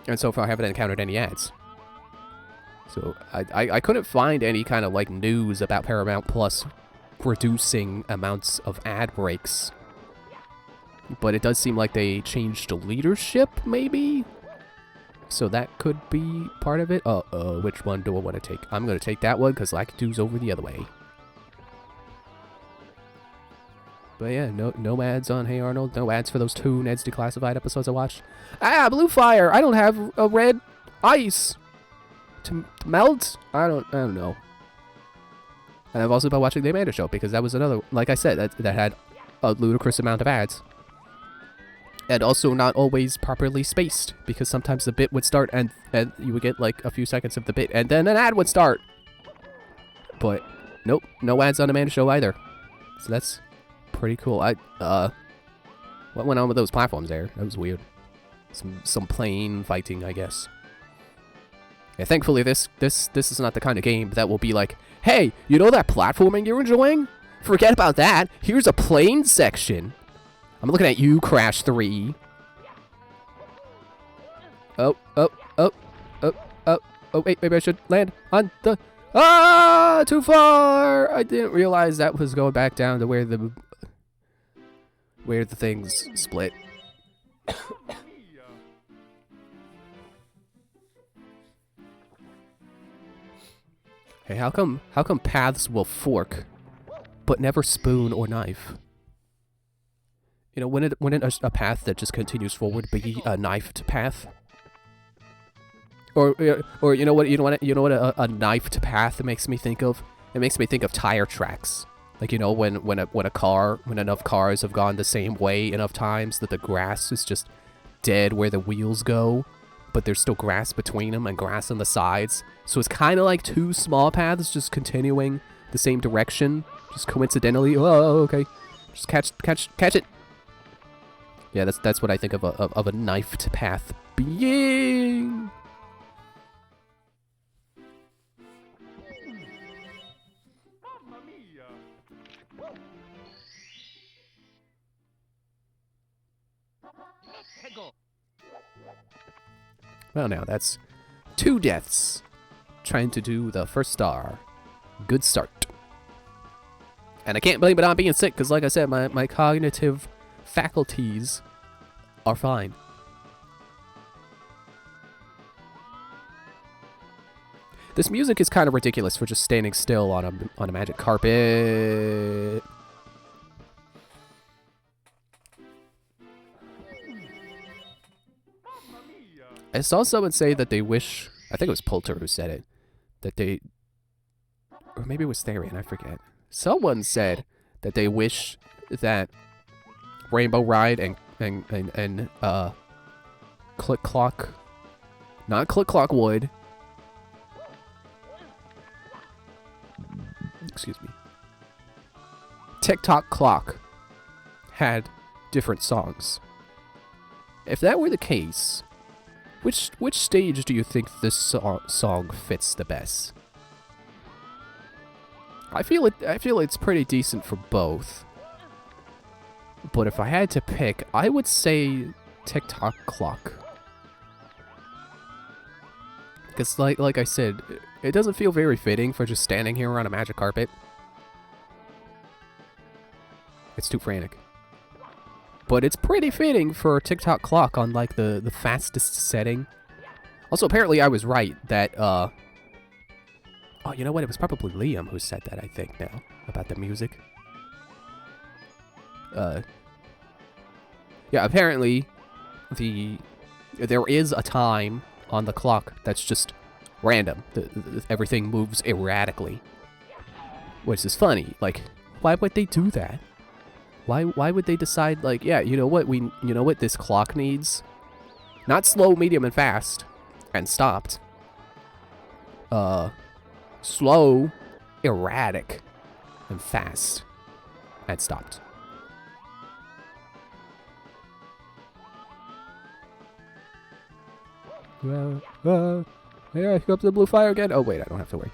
And so far I haven't encountered any ads. So I couldn't find any kind of, like, news about Paramount Plus reducing amounts of ad breaks. But it does seem like they changed leadership, maybe? So that could be part of it. Uh-oh, which one do I want to take? I'm going to take that one, because Lakitu's over the other way. But yeah, no ads on Hey Arnold. No ads for those 2 Ned's Declassified episodes I watched. Ah, Blue Fire! I don't have a red ice to melt? I don't know. And I've also been watching The Amanda Show, because that was another, like I said, that had a ludicrous amount of ads. And also not always properly spaced, because sometimes the bit would start and you would get like a few seconds of the bit, and then an ad would start. But nope, no ads on Amanda Show either. So that's pretty cool. What went on with those platforms there? That was weird. Some plane fighting, I guess. Yeah, thankfully this is not the kind of game that will be like, hey, you know that platforming you're enjoying? Forget about that. Here's a plane section. I'm looking at you, Crash 3. Oh, wait, maybe I should land on the... Ah, too far! I didn't realize that was going back down to where the things split. Hey, how come paths will fork, but never spoon or knife? You know, wouldn't a path that just continues forward be a knifed path? Or you know what a knifed path makes me think of? It makes me think of tire tracks. Like, you know, when enough cars have gone the same way enough times that the grass is just dead where the wheels go, but there's still grass between them and grass on the sides. So it's kind of like 2 small paths just continuing the same direction, just coincidentally. Oh, okay. Just catch it. Yeah, that's what I think of a knifed path being. Mamma mia! Well, now that's 2 deaths. Trying to do the first star. Good start. And I can't blame it on being sick, because like I said, my cognitive faculties are fine. This music is kind of ridiculous for just standing still on a magic carpet. I saw someone say that they wish, I think it was Poulter who said it, that they, or maybe it was Therian, I forget. Someone said that they wish that Rainbow Ride and Click Clock, not Click Clock Wood, excuse me, TikTok Clock had different songs. If that were the case, which stage do you think this song fits the best? I feel it's pretty decent for both. But if I had to pick, I would say TikTok Clock. Because like I said, it doesn't feel very fitting for just standing here on a magic carpet. It's too frantic. But it's pretty fitting for TikTok Clock on like the fastest setting. Also, apparently I was right that oh, you know what? It was probably Liam who said that, I think, now about the music. Yeah, apparently there is a time on the clock that's just random. Everything moves erratically. Which is funny. Like, Why would they do that? Why would they decide, like, yeah, you know what this clock needs? Not slow, medium, and fast. And stopped. Slow, erratic, and fast. And stopped. Yeah, here comes the blue fire again. Oh, wait, I don't have to worry.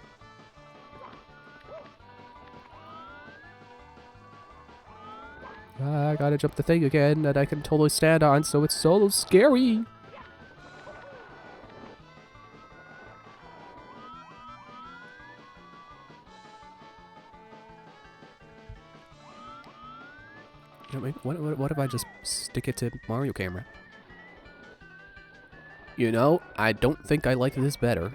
I gotta jump the thing again that I can totally stand on, so it's so scary. You know, maybe, what if I just stick it to Mario camera? You know, I don't think I like this better.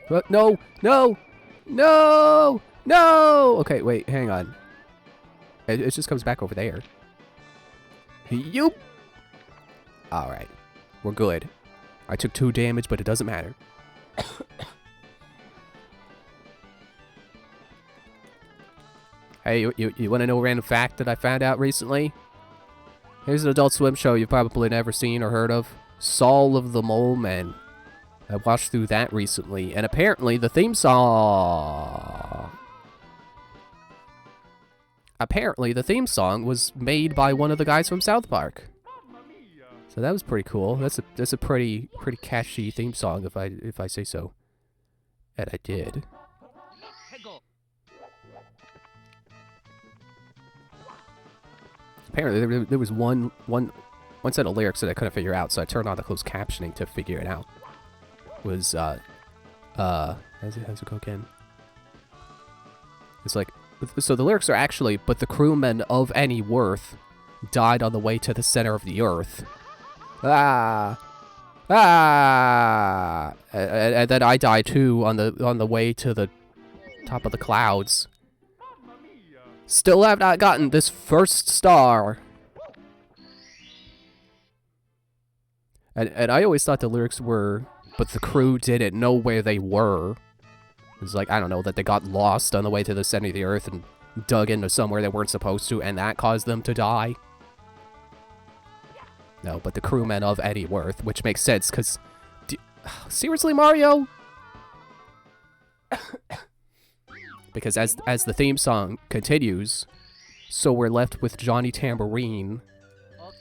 But no! No! No! No! Okay, wait, hang on. It just comes back over there. Yoop! Alright. We're good. I took 2 damage, but it doesn't matter. Hey, you want to know a random fact that I found out recently? Here's an Adult Swim show you've probably never seen or heard of. Saul of the Mole Men. I watched through that recently, and apparently the theme song... Apparently the theme song was made by one of the guys from South Park. So that was pretty cool. That's a pretty catchy theme song if I say so. And I did. Apparently there was one set of lyrics that I couldn't figure out, so I turned on the closed captioning to figure it out. Was how's it go again? It's like, so the lyrics are actually, but the crewmen of any worth died on the way to the center of the earth. And then I died too on the way to the top of the clouds. Still have not gotten this first star. And I always thought the lyrics were, but the crew didn't know where they were. It was like, I don't know, that they got lost on the way to the center of the earth and dug into somewhere they weren't supposed to, and that caused them to die. No, but the crewmen of any worth, which makes sense, because... Seriously, Mario? Because as the theme song continues, so we're left with Johnny Tambourine,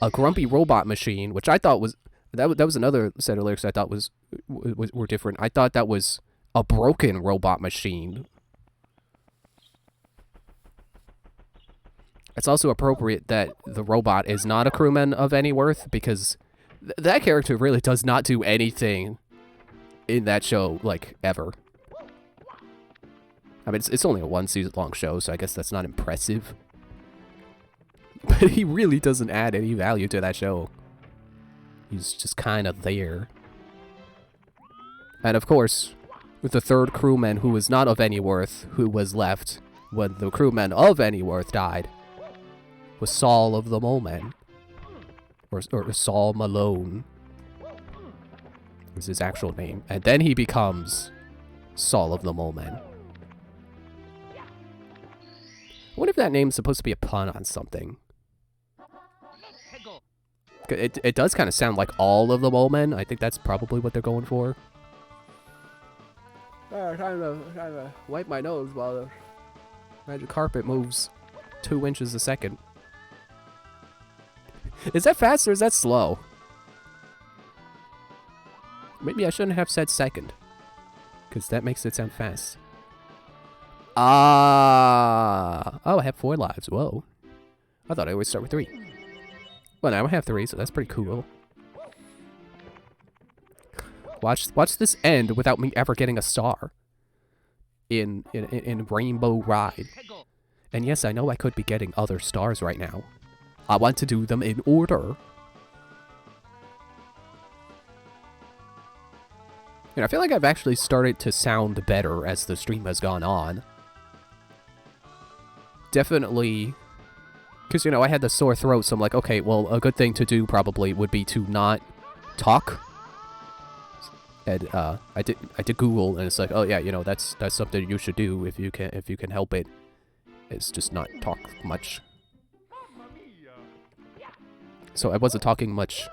a grumpy robot machine, which I thought was... That was another set of lyrics I thought were different. I thought that was a broken robot machine. It's also appropriate that the robot is not a crewman of any worth, because that character really does not do anything in that show, like, ever. I mean, it's only a 1-season-long show, so I guess that's not impressive. But he really doesn't add any value to that show. He's just kind of there. And of course, with the third crewman who was not of any worth, who was left when the crewman of any worth died, was Saul of the Mole Men. Or Saul Malone was his actual name. And then he becomes Saul of the Mole Men. I wonder if that name's supposed to be a pun on something. It does kind of sound like all of the Mole Men. I think that's probably what they're going for. Trying to wipe my nose while the magic carpet moves 2 inches a second. Is that fast or is that slow? Maybe I shouldn't have said second, because that makes it sound fast. Ah! Oh, I have 4 lives. Whoa. I thought I always start with 3. Well, now I have 3, so that's pretty cool. Watch this end without me ever getting a star in Rainbow Ride. And yes, I know I could be getting other stars right now. I want to do them in order. And I feel like I've actually started to sound better as the stream has gone on. Definitely, because, you know, I had the sore throat, so I'm like, okay, well, a good thing to do probably would be to not talk. And I did Google, and it's like, oh yeah, you know, that's something you should do if you can help it. It's just not talk much. Mamma mia! So I wasn't talking much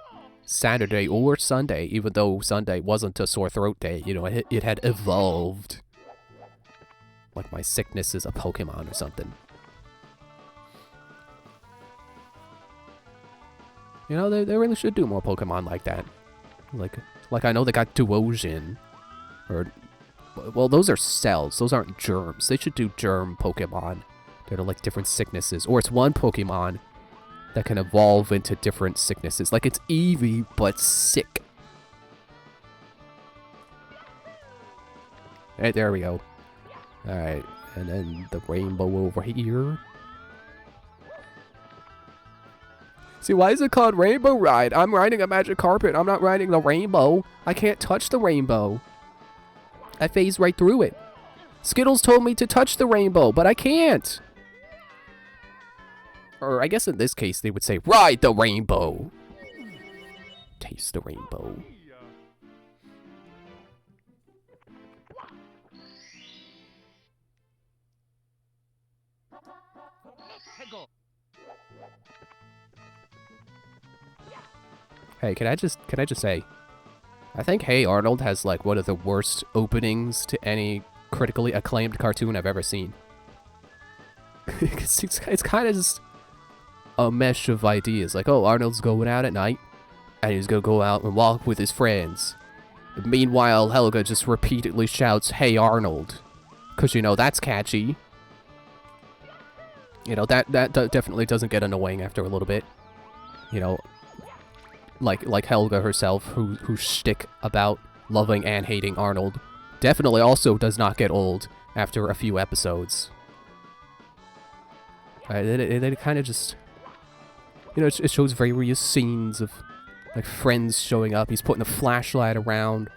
Saturday or Sunday, even though Sunday wasn't a sore throat day. You know, it had evolved. Like my sickness is a Pokemon or something. You know, they really should do more Pokemon like that. Like I know they got Duosion. Or, well, those are cells. Those aren't germs. They should do germ Pokemon that are like different sicknesses. Or it's one Pokemon that can evolve into different sicknesses. Like it's Eevee, but sick. Alright, there we go. Alright, and then the rainbow over here. See, why is it called Rainbow Ride? I'm riding a magic carpet. I'm not riding the rainbow. I can't touch the rainbow. I phased right through it. Skittles told me to touch the rainbow, but I can't. Or I guess in this case, they would say, ride the rainbow. Taste the rainbow. Mia! Tego! Hey, can I just say, I think Hey Arnold has like one of the worst openings to any critically acclaimed cartoon I've ever seen. it's kind of just a mesh of ideas. Like, oh, Arnold's going out at night, and he's gonna go out and walk with his friends. Meanwhile, Helga just repeatedly shouts, "Hey Arnold," because you know that's catchy. You know that definitely doesn't get annoying after a little bit. You know. Like Helga herself, whose shtick about loving and hating Arnold definitely also does not get old after a few episodes. It kind of just, you know, it shows various scenes of like friends showing up. He's putting a flashlight around,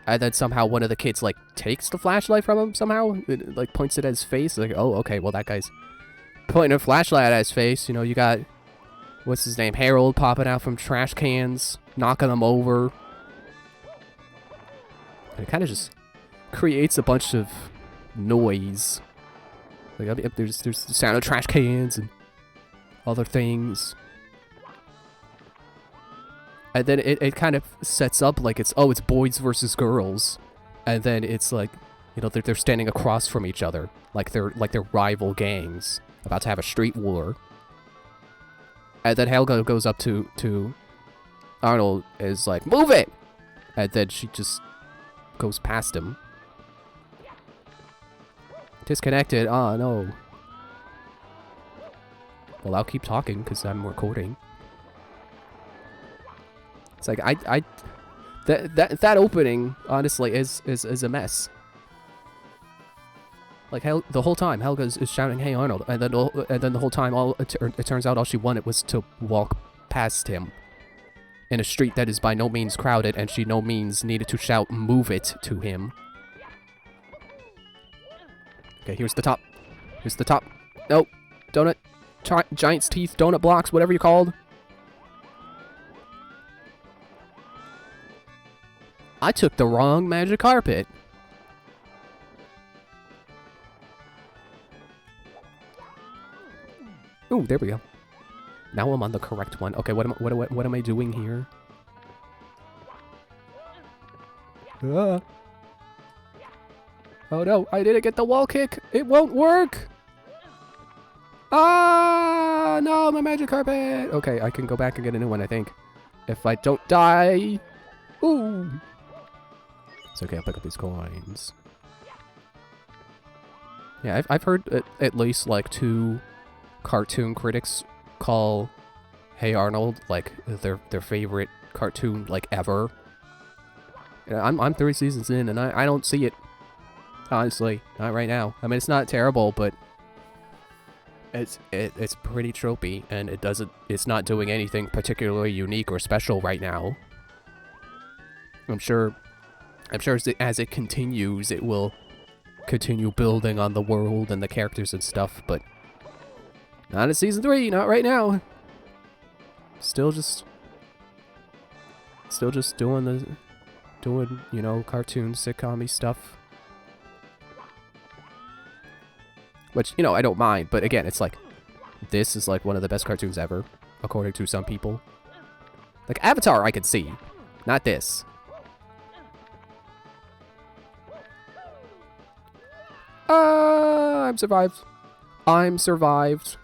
and then somehow one of the kids like takes the flashlight from him somehow, it, like points it at his face. Like, oh, okay, well that guy's pointing a flashlight at his face. You know, you got. What's his name? Harold popping out from trash cans, knocking them over. And it kind of just creates a bunch of noise. Like there's the sound of trash cans and other things. And then it kind of sets up like it's boys versus girls. And then it's like, you know, they're standing across from each other. Like they're rival gangs about to have a street war. And then Helga goes up to Arnold, is like, move it! And then she just goes past him. Disconnected. Oh, no. Well, I'll keep talking, because I'm recording. It's like, that opening, honestly, is a mess. Like the whole time, Helga is shouting, "Hey Arnold," and then the whole time, it turns out all she wanted was to walk past him in a street that is by no means crowded, and she no means needed to shout "move it" to him. Okay, here's the top. Here's the top. Nope, donut, giant's teeth, donut blocks, whatever you're called. I took the wrong magic carpet. Ooh, there we go. Now I'm on the correct one. Okay, what am I doing here? Ah. Oh no, I didn't get the wall kick. It won't work. Ah, no, my magic carpet. Okay, I can go back and get a new one, I think. If I don't die. Ooh. It's okay, I'll pick up these coins. Yeah, I've heard at least like 2 cartoon critics call Hey Arnold like their favorite cartoon like ever. Yeah, I'm 3 seasons in and I don't see it, honestly, not right now. I mean, it's not terrible, but it's pretty tropey, and it's not doing anything particularly unique or special right now. I'm sure as it continues, it will continue building on the world and the characters and stuff, but not in season 3, not right now. Still just doing doing, you know, cartoon, sitcom-y stuff. Which, you know, I don't mind, but again, it's like, this is like one of the best cartoons ever, according to some people. Like, Avatar I could see, not this. I'm survived. I'm survived.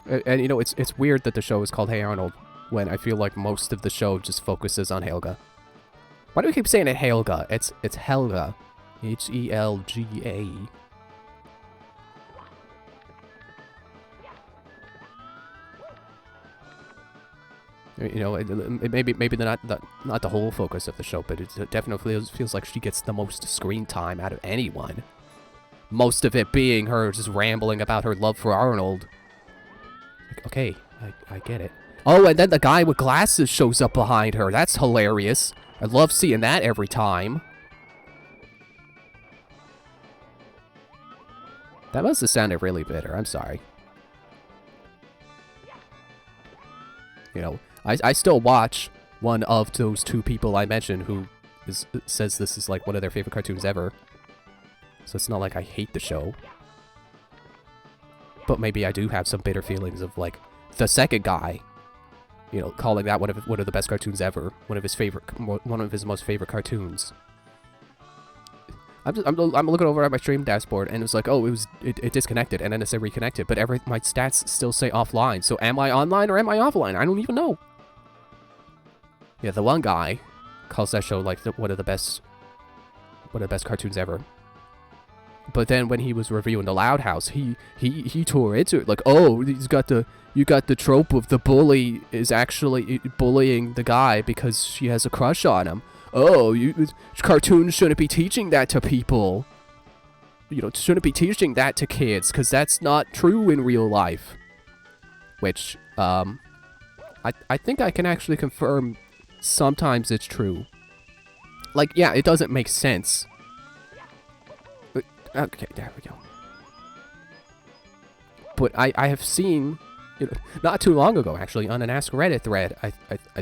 And you know, it's weird that the show is called Hey Arnold, when I feel like most of the show just focuses on Helga. Why do we keep saying it Helga? It's Helga. H-E-L-G-A. You know, maybe not the whole focus of the show, but it definitely feels like she gets the most screen time out of anyone. Most of it being her just rambling about her love for Arnold. Like, okay, I get it. Oh, and then the guy with glasses shows up behind her. That's hilarious. I love seeing that every time. That must have sounded really bitter. I'm sorry. You know, I still watch one of those two people I mentioned who says this is like one of their favorite cartoons ever. So it's not like I hate the show. But maybe I do have some bitter feelings of like the second guy, you know, calling that one of the best cartoons ever, one of his most favorite cartoons. I'm looking over at my stream dashboard and it was like, oh, it disconnected, and then it said reconnected, but my stats still say offline. So am I online or am I offline? I don't even know. Yeah, the one guy calls that show like one of the best cartoons ever. But then when he was reviewing the Loud House, he tore into it like, oh, you got the trope of the bully is actually bullying the guy because she has a crush on him. Oh, cartoons shouldn't be teaching that to people. You know, shouldn't be teaching that to kids, because that's not true in real life. Which, I think I can actually confirm sometimes it's true. Like, yeah, it doesn't make sense. Okay, there we go. But I have seen, you know, not too long ago, actually, on an Ask Reddit thread, I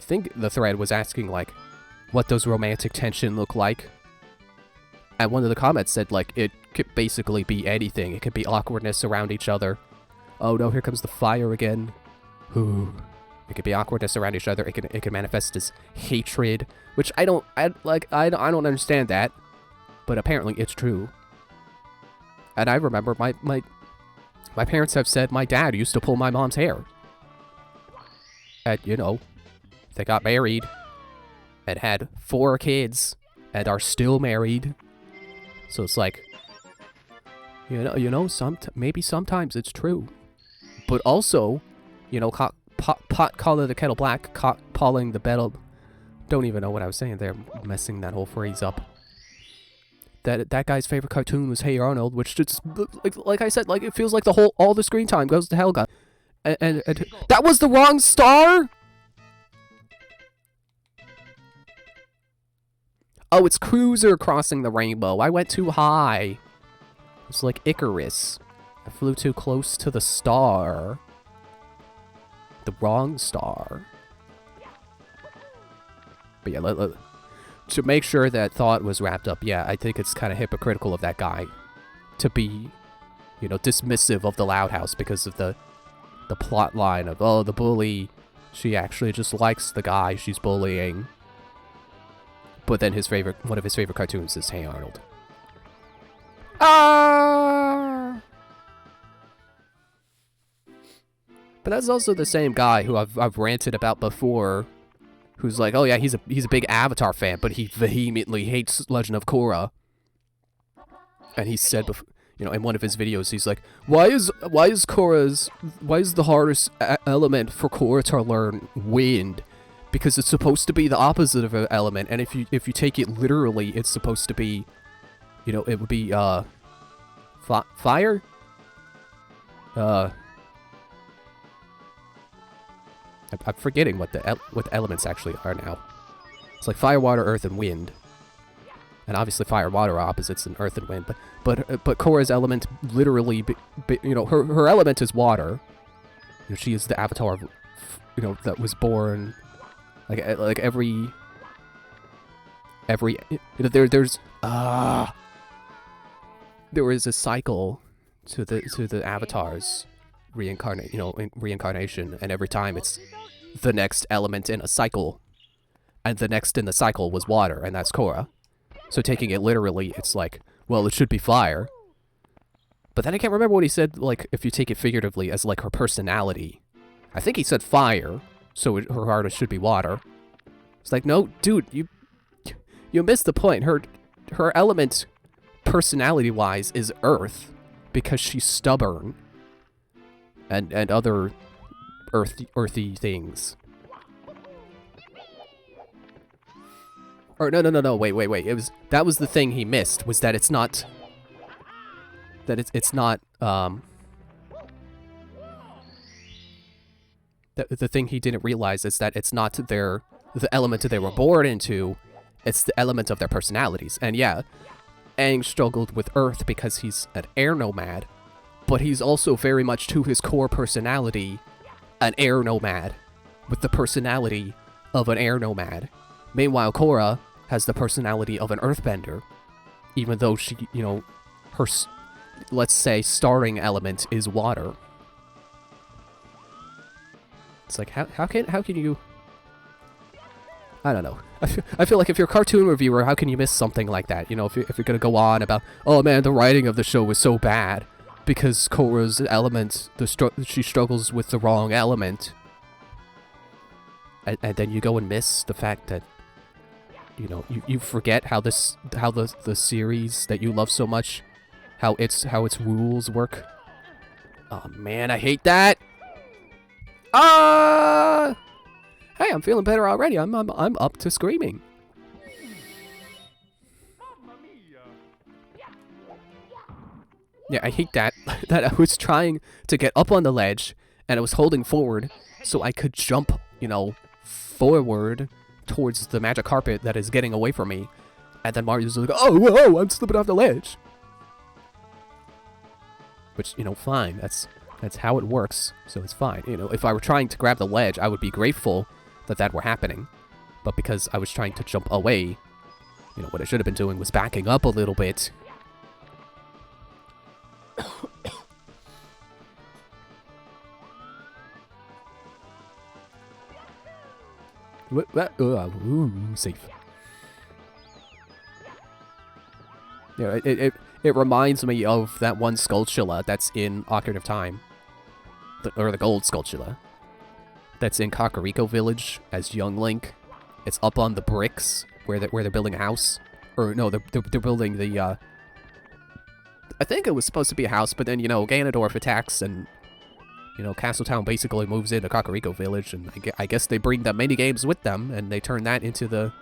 think the thread was asking, like, what does romantic tension look like? And one of the comments said, like, it could basically be anything. It could be awkwardness around each other. Oh no, here comes the fire again. Ooh. It could be awkwardness around each other. It could manifest as hatred, which I don't understand that, but apparently it's true. And I remember my parents have said my dad used to pull my mom's hair. And, you know, they got married and had 4 kids and are still married. So it's like, you know, maybe sometimes it's true. But also, you know, pot calling the kettle black, calling the kettle... Don't even know what I was saying there, messing that whole phrase up. That guy's favorite cartoon was Hey Arnold, which just, like I said, like, it feels like all the screen time goes to Helga. And that was the wrong star? Oh, it's Cruiser crossing the rainbow. I went too high. It's like Icarus. I flew too close to the star. The wrong star. But yeah, to make sure that thought was wrapped up, yeah, I think it's kind of hypocritical of that guy to be, you know, dismissive of the Loud House because of the plot line of, oh, the bully, she actually just likes the guy she's bullying. But then one of his favorite cartoons is Hey Arnold. Ah! But that's also the same guy who I've ranted about before, who's like, oh yeah, he's a big Avatar fan, but he vehemently hates Legend of Korra. And he said before, you know, in one of his videos, he's like, why is the hardest element for Korra to learn wind? Because it's supposed to be the opposite of an element, and if you take it literally, it's supposed to be, you know, it would be fire. I'm forgetting what the elements actually are now. It's like fire, water, earth, and wind. And obviously fire and water are opposites in earth and wind, but Korra's element literally, you know, her element is water. You know, she is the avatar, you know, that was born Like every there's there is a cycle to the avatars reincarnation, and every time it's the next element in a cycle, and the next in the cycle was water, and that's Korra. So taking it literally, it's like, well, it should be fire. But then I can't remember what he said, like, if you take it figuratively as, like, her personality. I think he said fire, so her heart should be water. It's like, no, dude, you missed the point. Her element, personality-wise, is earth, because she's stubborn. And other earthy things. Or no, wait. That was the thing he missed, was that it's not... That it's not, the thing he didn't realize is that it's not the element that they were born into, it's the element of their personalities. And yeah, Aang struggled with Earth because he's an air nomad, but he's also very much to his core personality an air nomad, with the personality of an air nomad. Meanwhile, Korra has the personality of an earthbender, even though she, her... let's say starring element is water. It's like, how can you... I don't know. I feel like if you're a cartoon reviewer, how can you miss something like that? If you're gonna go on about, oh man, the writing of the show was so bad because Korra's element, she struggles with the wrong element, and then you go and miss the fact that you forget how the series that you love so much, how its rules work. Oh man, I hate that. Hey, I'm feeling better already. I'm up to screaming. Mamma mia. Yeah, I hate that. That I was trying to get up on the ledge and I was holding forward so I could jump, forward towards the magic carpet that is getting away from me. And then Mario's like, oh, whoa, I'm slipping off the ledge. Which, fine. That's how it works, so it's fine. If I were trying to grab the ledge, I would be grateful that were happening. But because I was trying to jump away, what I should have been doing was backing up a little bit. Safe. Yeah, it reminds me of that one Skulltula that's in Ocarina of Time. Or the Gold Skulltula. That's in Kakariko Village as young Link. It's up on the bricks where they're building a house. Or no, they're building the I think it was supposed to be a house, but then Ganondorf attacks and Castletown basically moves into Kakariko Village, and I guess they bring the mini games with them and they turn that into the,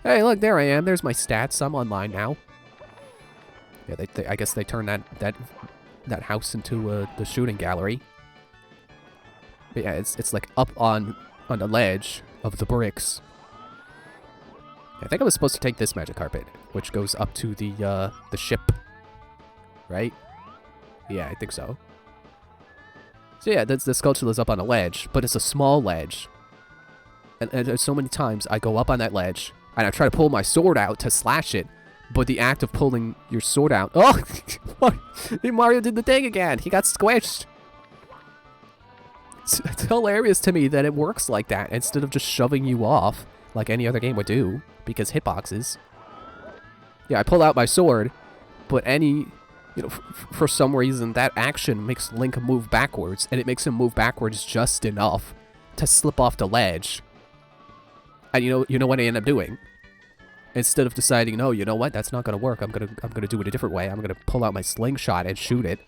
hey, look, there I am. There's my stats. I'm online now. Yeah, I guess they turn that house into the shooting gallery. But yeah, it's like up on the ledge of the bricks. I think I was supposed to take this magic carpet, which goes up to the ship, right? Yeah, I think so. So yeah, the Skulltula's up on a ledge, but it's a small ledge. And there's so many times I go up on that ledge and I try to pull my sword out to slash it. But the act of pulling your sword out... Oh! Mario did the thing again! He got squished! It's hilarious to me that it works like that, instead of just shoving you off, like any other game would do, because hitboxes. Yeah, I pull out my sword, but for some reason, that action makes Link move backwards, and it makes him move backwards just enough to slip off the ledge. And you know what I end up doing? Instead of deciding, no, you know what, that's not gonna work. I'm gonna do it a different way. I'm gonna pull out my slingshot and shoot it,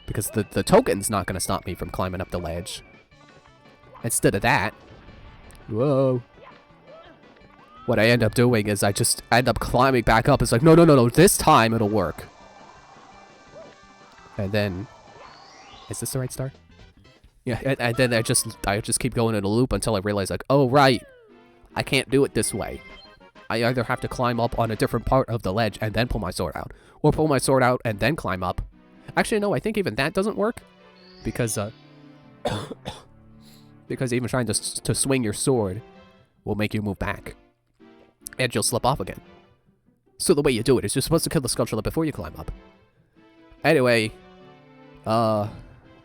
because the token's not gonna stop me from climbing up the ledge. Instead of that, whoa. What I end up doing is I just end up climbing back up. It's like, no, this time it'll work. And then, is this the right start? Yeah, and then I just keep going in a loop until I realize, like, oh right, I can't do it this way. I either have to climb up on a different part of the ledge and then pull my sword out, or pull my sword out and then climb up. Actually, no, I think even that doesn't work, because Because even trying to swing your sword will make you move back. And you'll slip off again. So the way you do it is you're supposed to kill the Skulltula before you climb up. Anyway, you know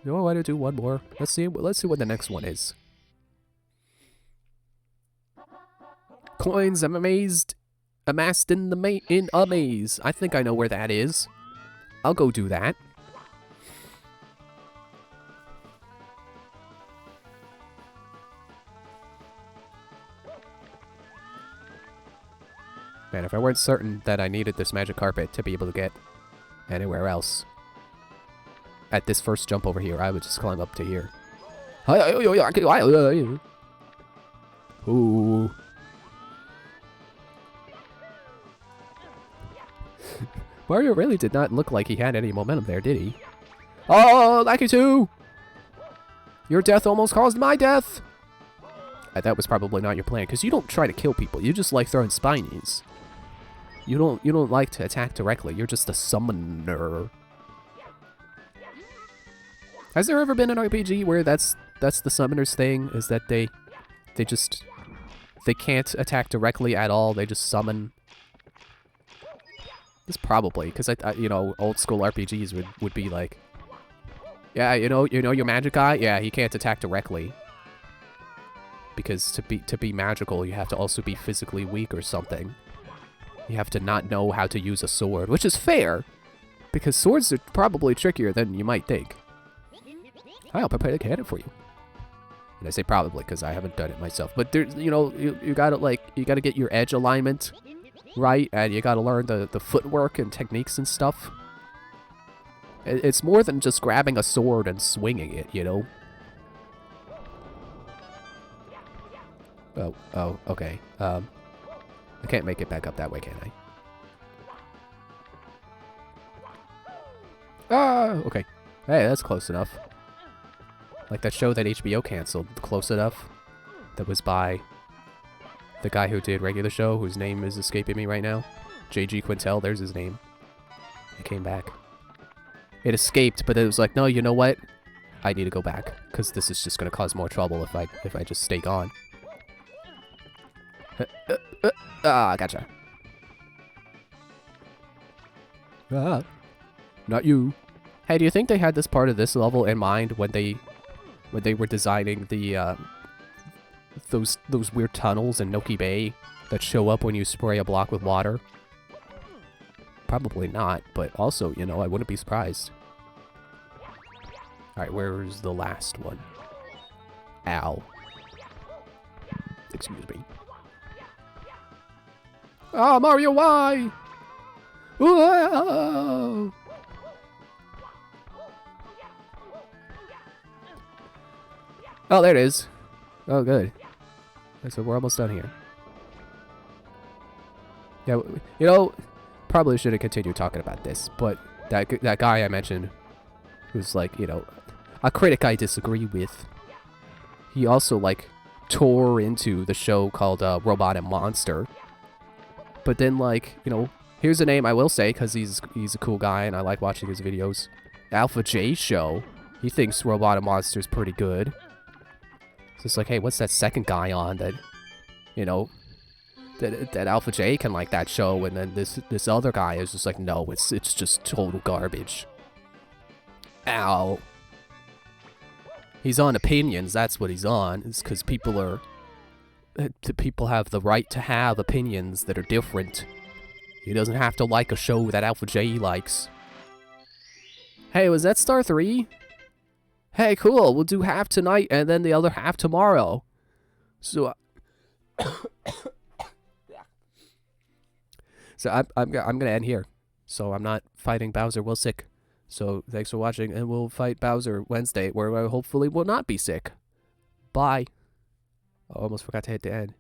what, I'll do one more. Let's see what the next one is. Coins amassed in a maze. I think I know where that is. I'll go do that. Man, if I weren't certain that I needed this magic carpet to be able to get anywhere else, at this first jump over here, I would just climb up to here. Ooh. Mario really did not look like he had any momentum there, did he? Oh, Lakitu! Your death almost caused my death! That was probably not your plan, because you don't try to kill people. You just like throwing spinies. You don't like to attack directly. You're just a summoner. Has there ever been an RPG where that's the summoner's thing? Is that they can't attack directly at all. They just summon. This probably, because you know, old school RPGs would be like, yeah, you know your magic guy, yeah, he can't attack directly. Because to be magical, you have to also be physically weak or something. You have to not know how to use a sword, which is fair, because swords are probably trickier than you might think. I'll prepare the cannon for you. And I say probably because I haven't done it myself. But there, you know, you gotta get your edge alignment right, and you gotta learn the footwork and techniques and stuff. It's more than just grabbing a sword and swinging it, you know. Oh, okay. I can't make it back up that way, can I? Ah, okay. Hey, that's close enough. Like that show that HBO canceled, Close Enough, that was by the guy who did Regular Show, whose name is escaping me right now. J.G. Quintel, there's his name. It came back. It escaped, but it was like, no, you know what? I need to go back, because this is just going to cause more trouble if I just stay gone. Gotcha. Ah, not you. Hey, do you think they had this part of this level in mind when they were designing the those weird tunnels in Noki Bay that show up when you spray a block with water? Probably not, but also, you know, I wouldn't be surprised. Alright, where's the last one? Ow. Excuse me. Ah, Mario, why? Whoa! Oh, there it is. Oh, good. So we're almost done here. Yeah, you know, probably should have continued talking about this, but that guy I mentioned, who's like, you know, a critic I disagree with, he also, like, tore into the show called Robot and Monster. But then, like, you know, here's a name I will say, because he's a cool guy and I like watching his videos. Alpha J Show. He thinks Robot and Monster's pretty good. So it's like, hey, what's that second guy on that, you know, that Alpha J can like that show, and then this other guy is just like, no, it's just total garbage. Ow. He's on opinions, that's what he's on. It's because people have the right to have opinions that are different. He doesn't have to like a show that Alpha J likes. Hey, was that Star 3? Hey, cool, we'll do half tonight and then the other half tomorrow. So, I'm gonna end here. So I'm not fighting Bowser while sick. So thanks for watching, and we'll fight Bowser Wednesday, where I hopefully will not be sick. Bye. I almost forgot to hit the end.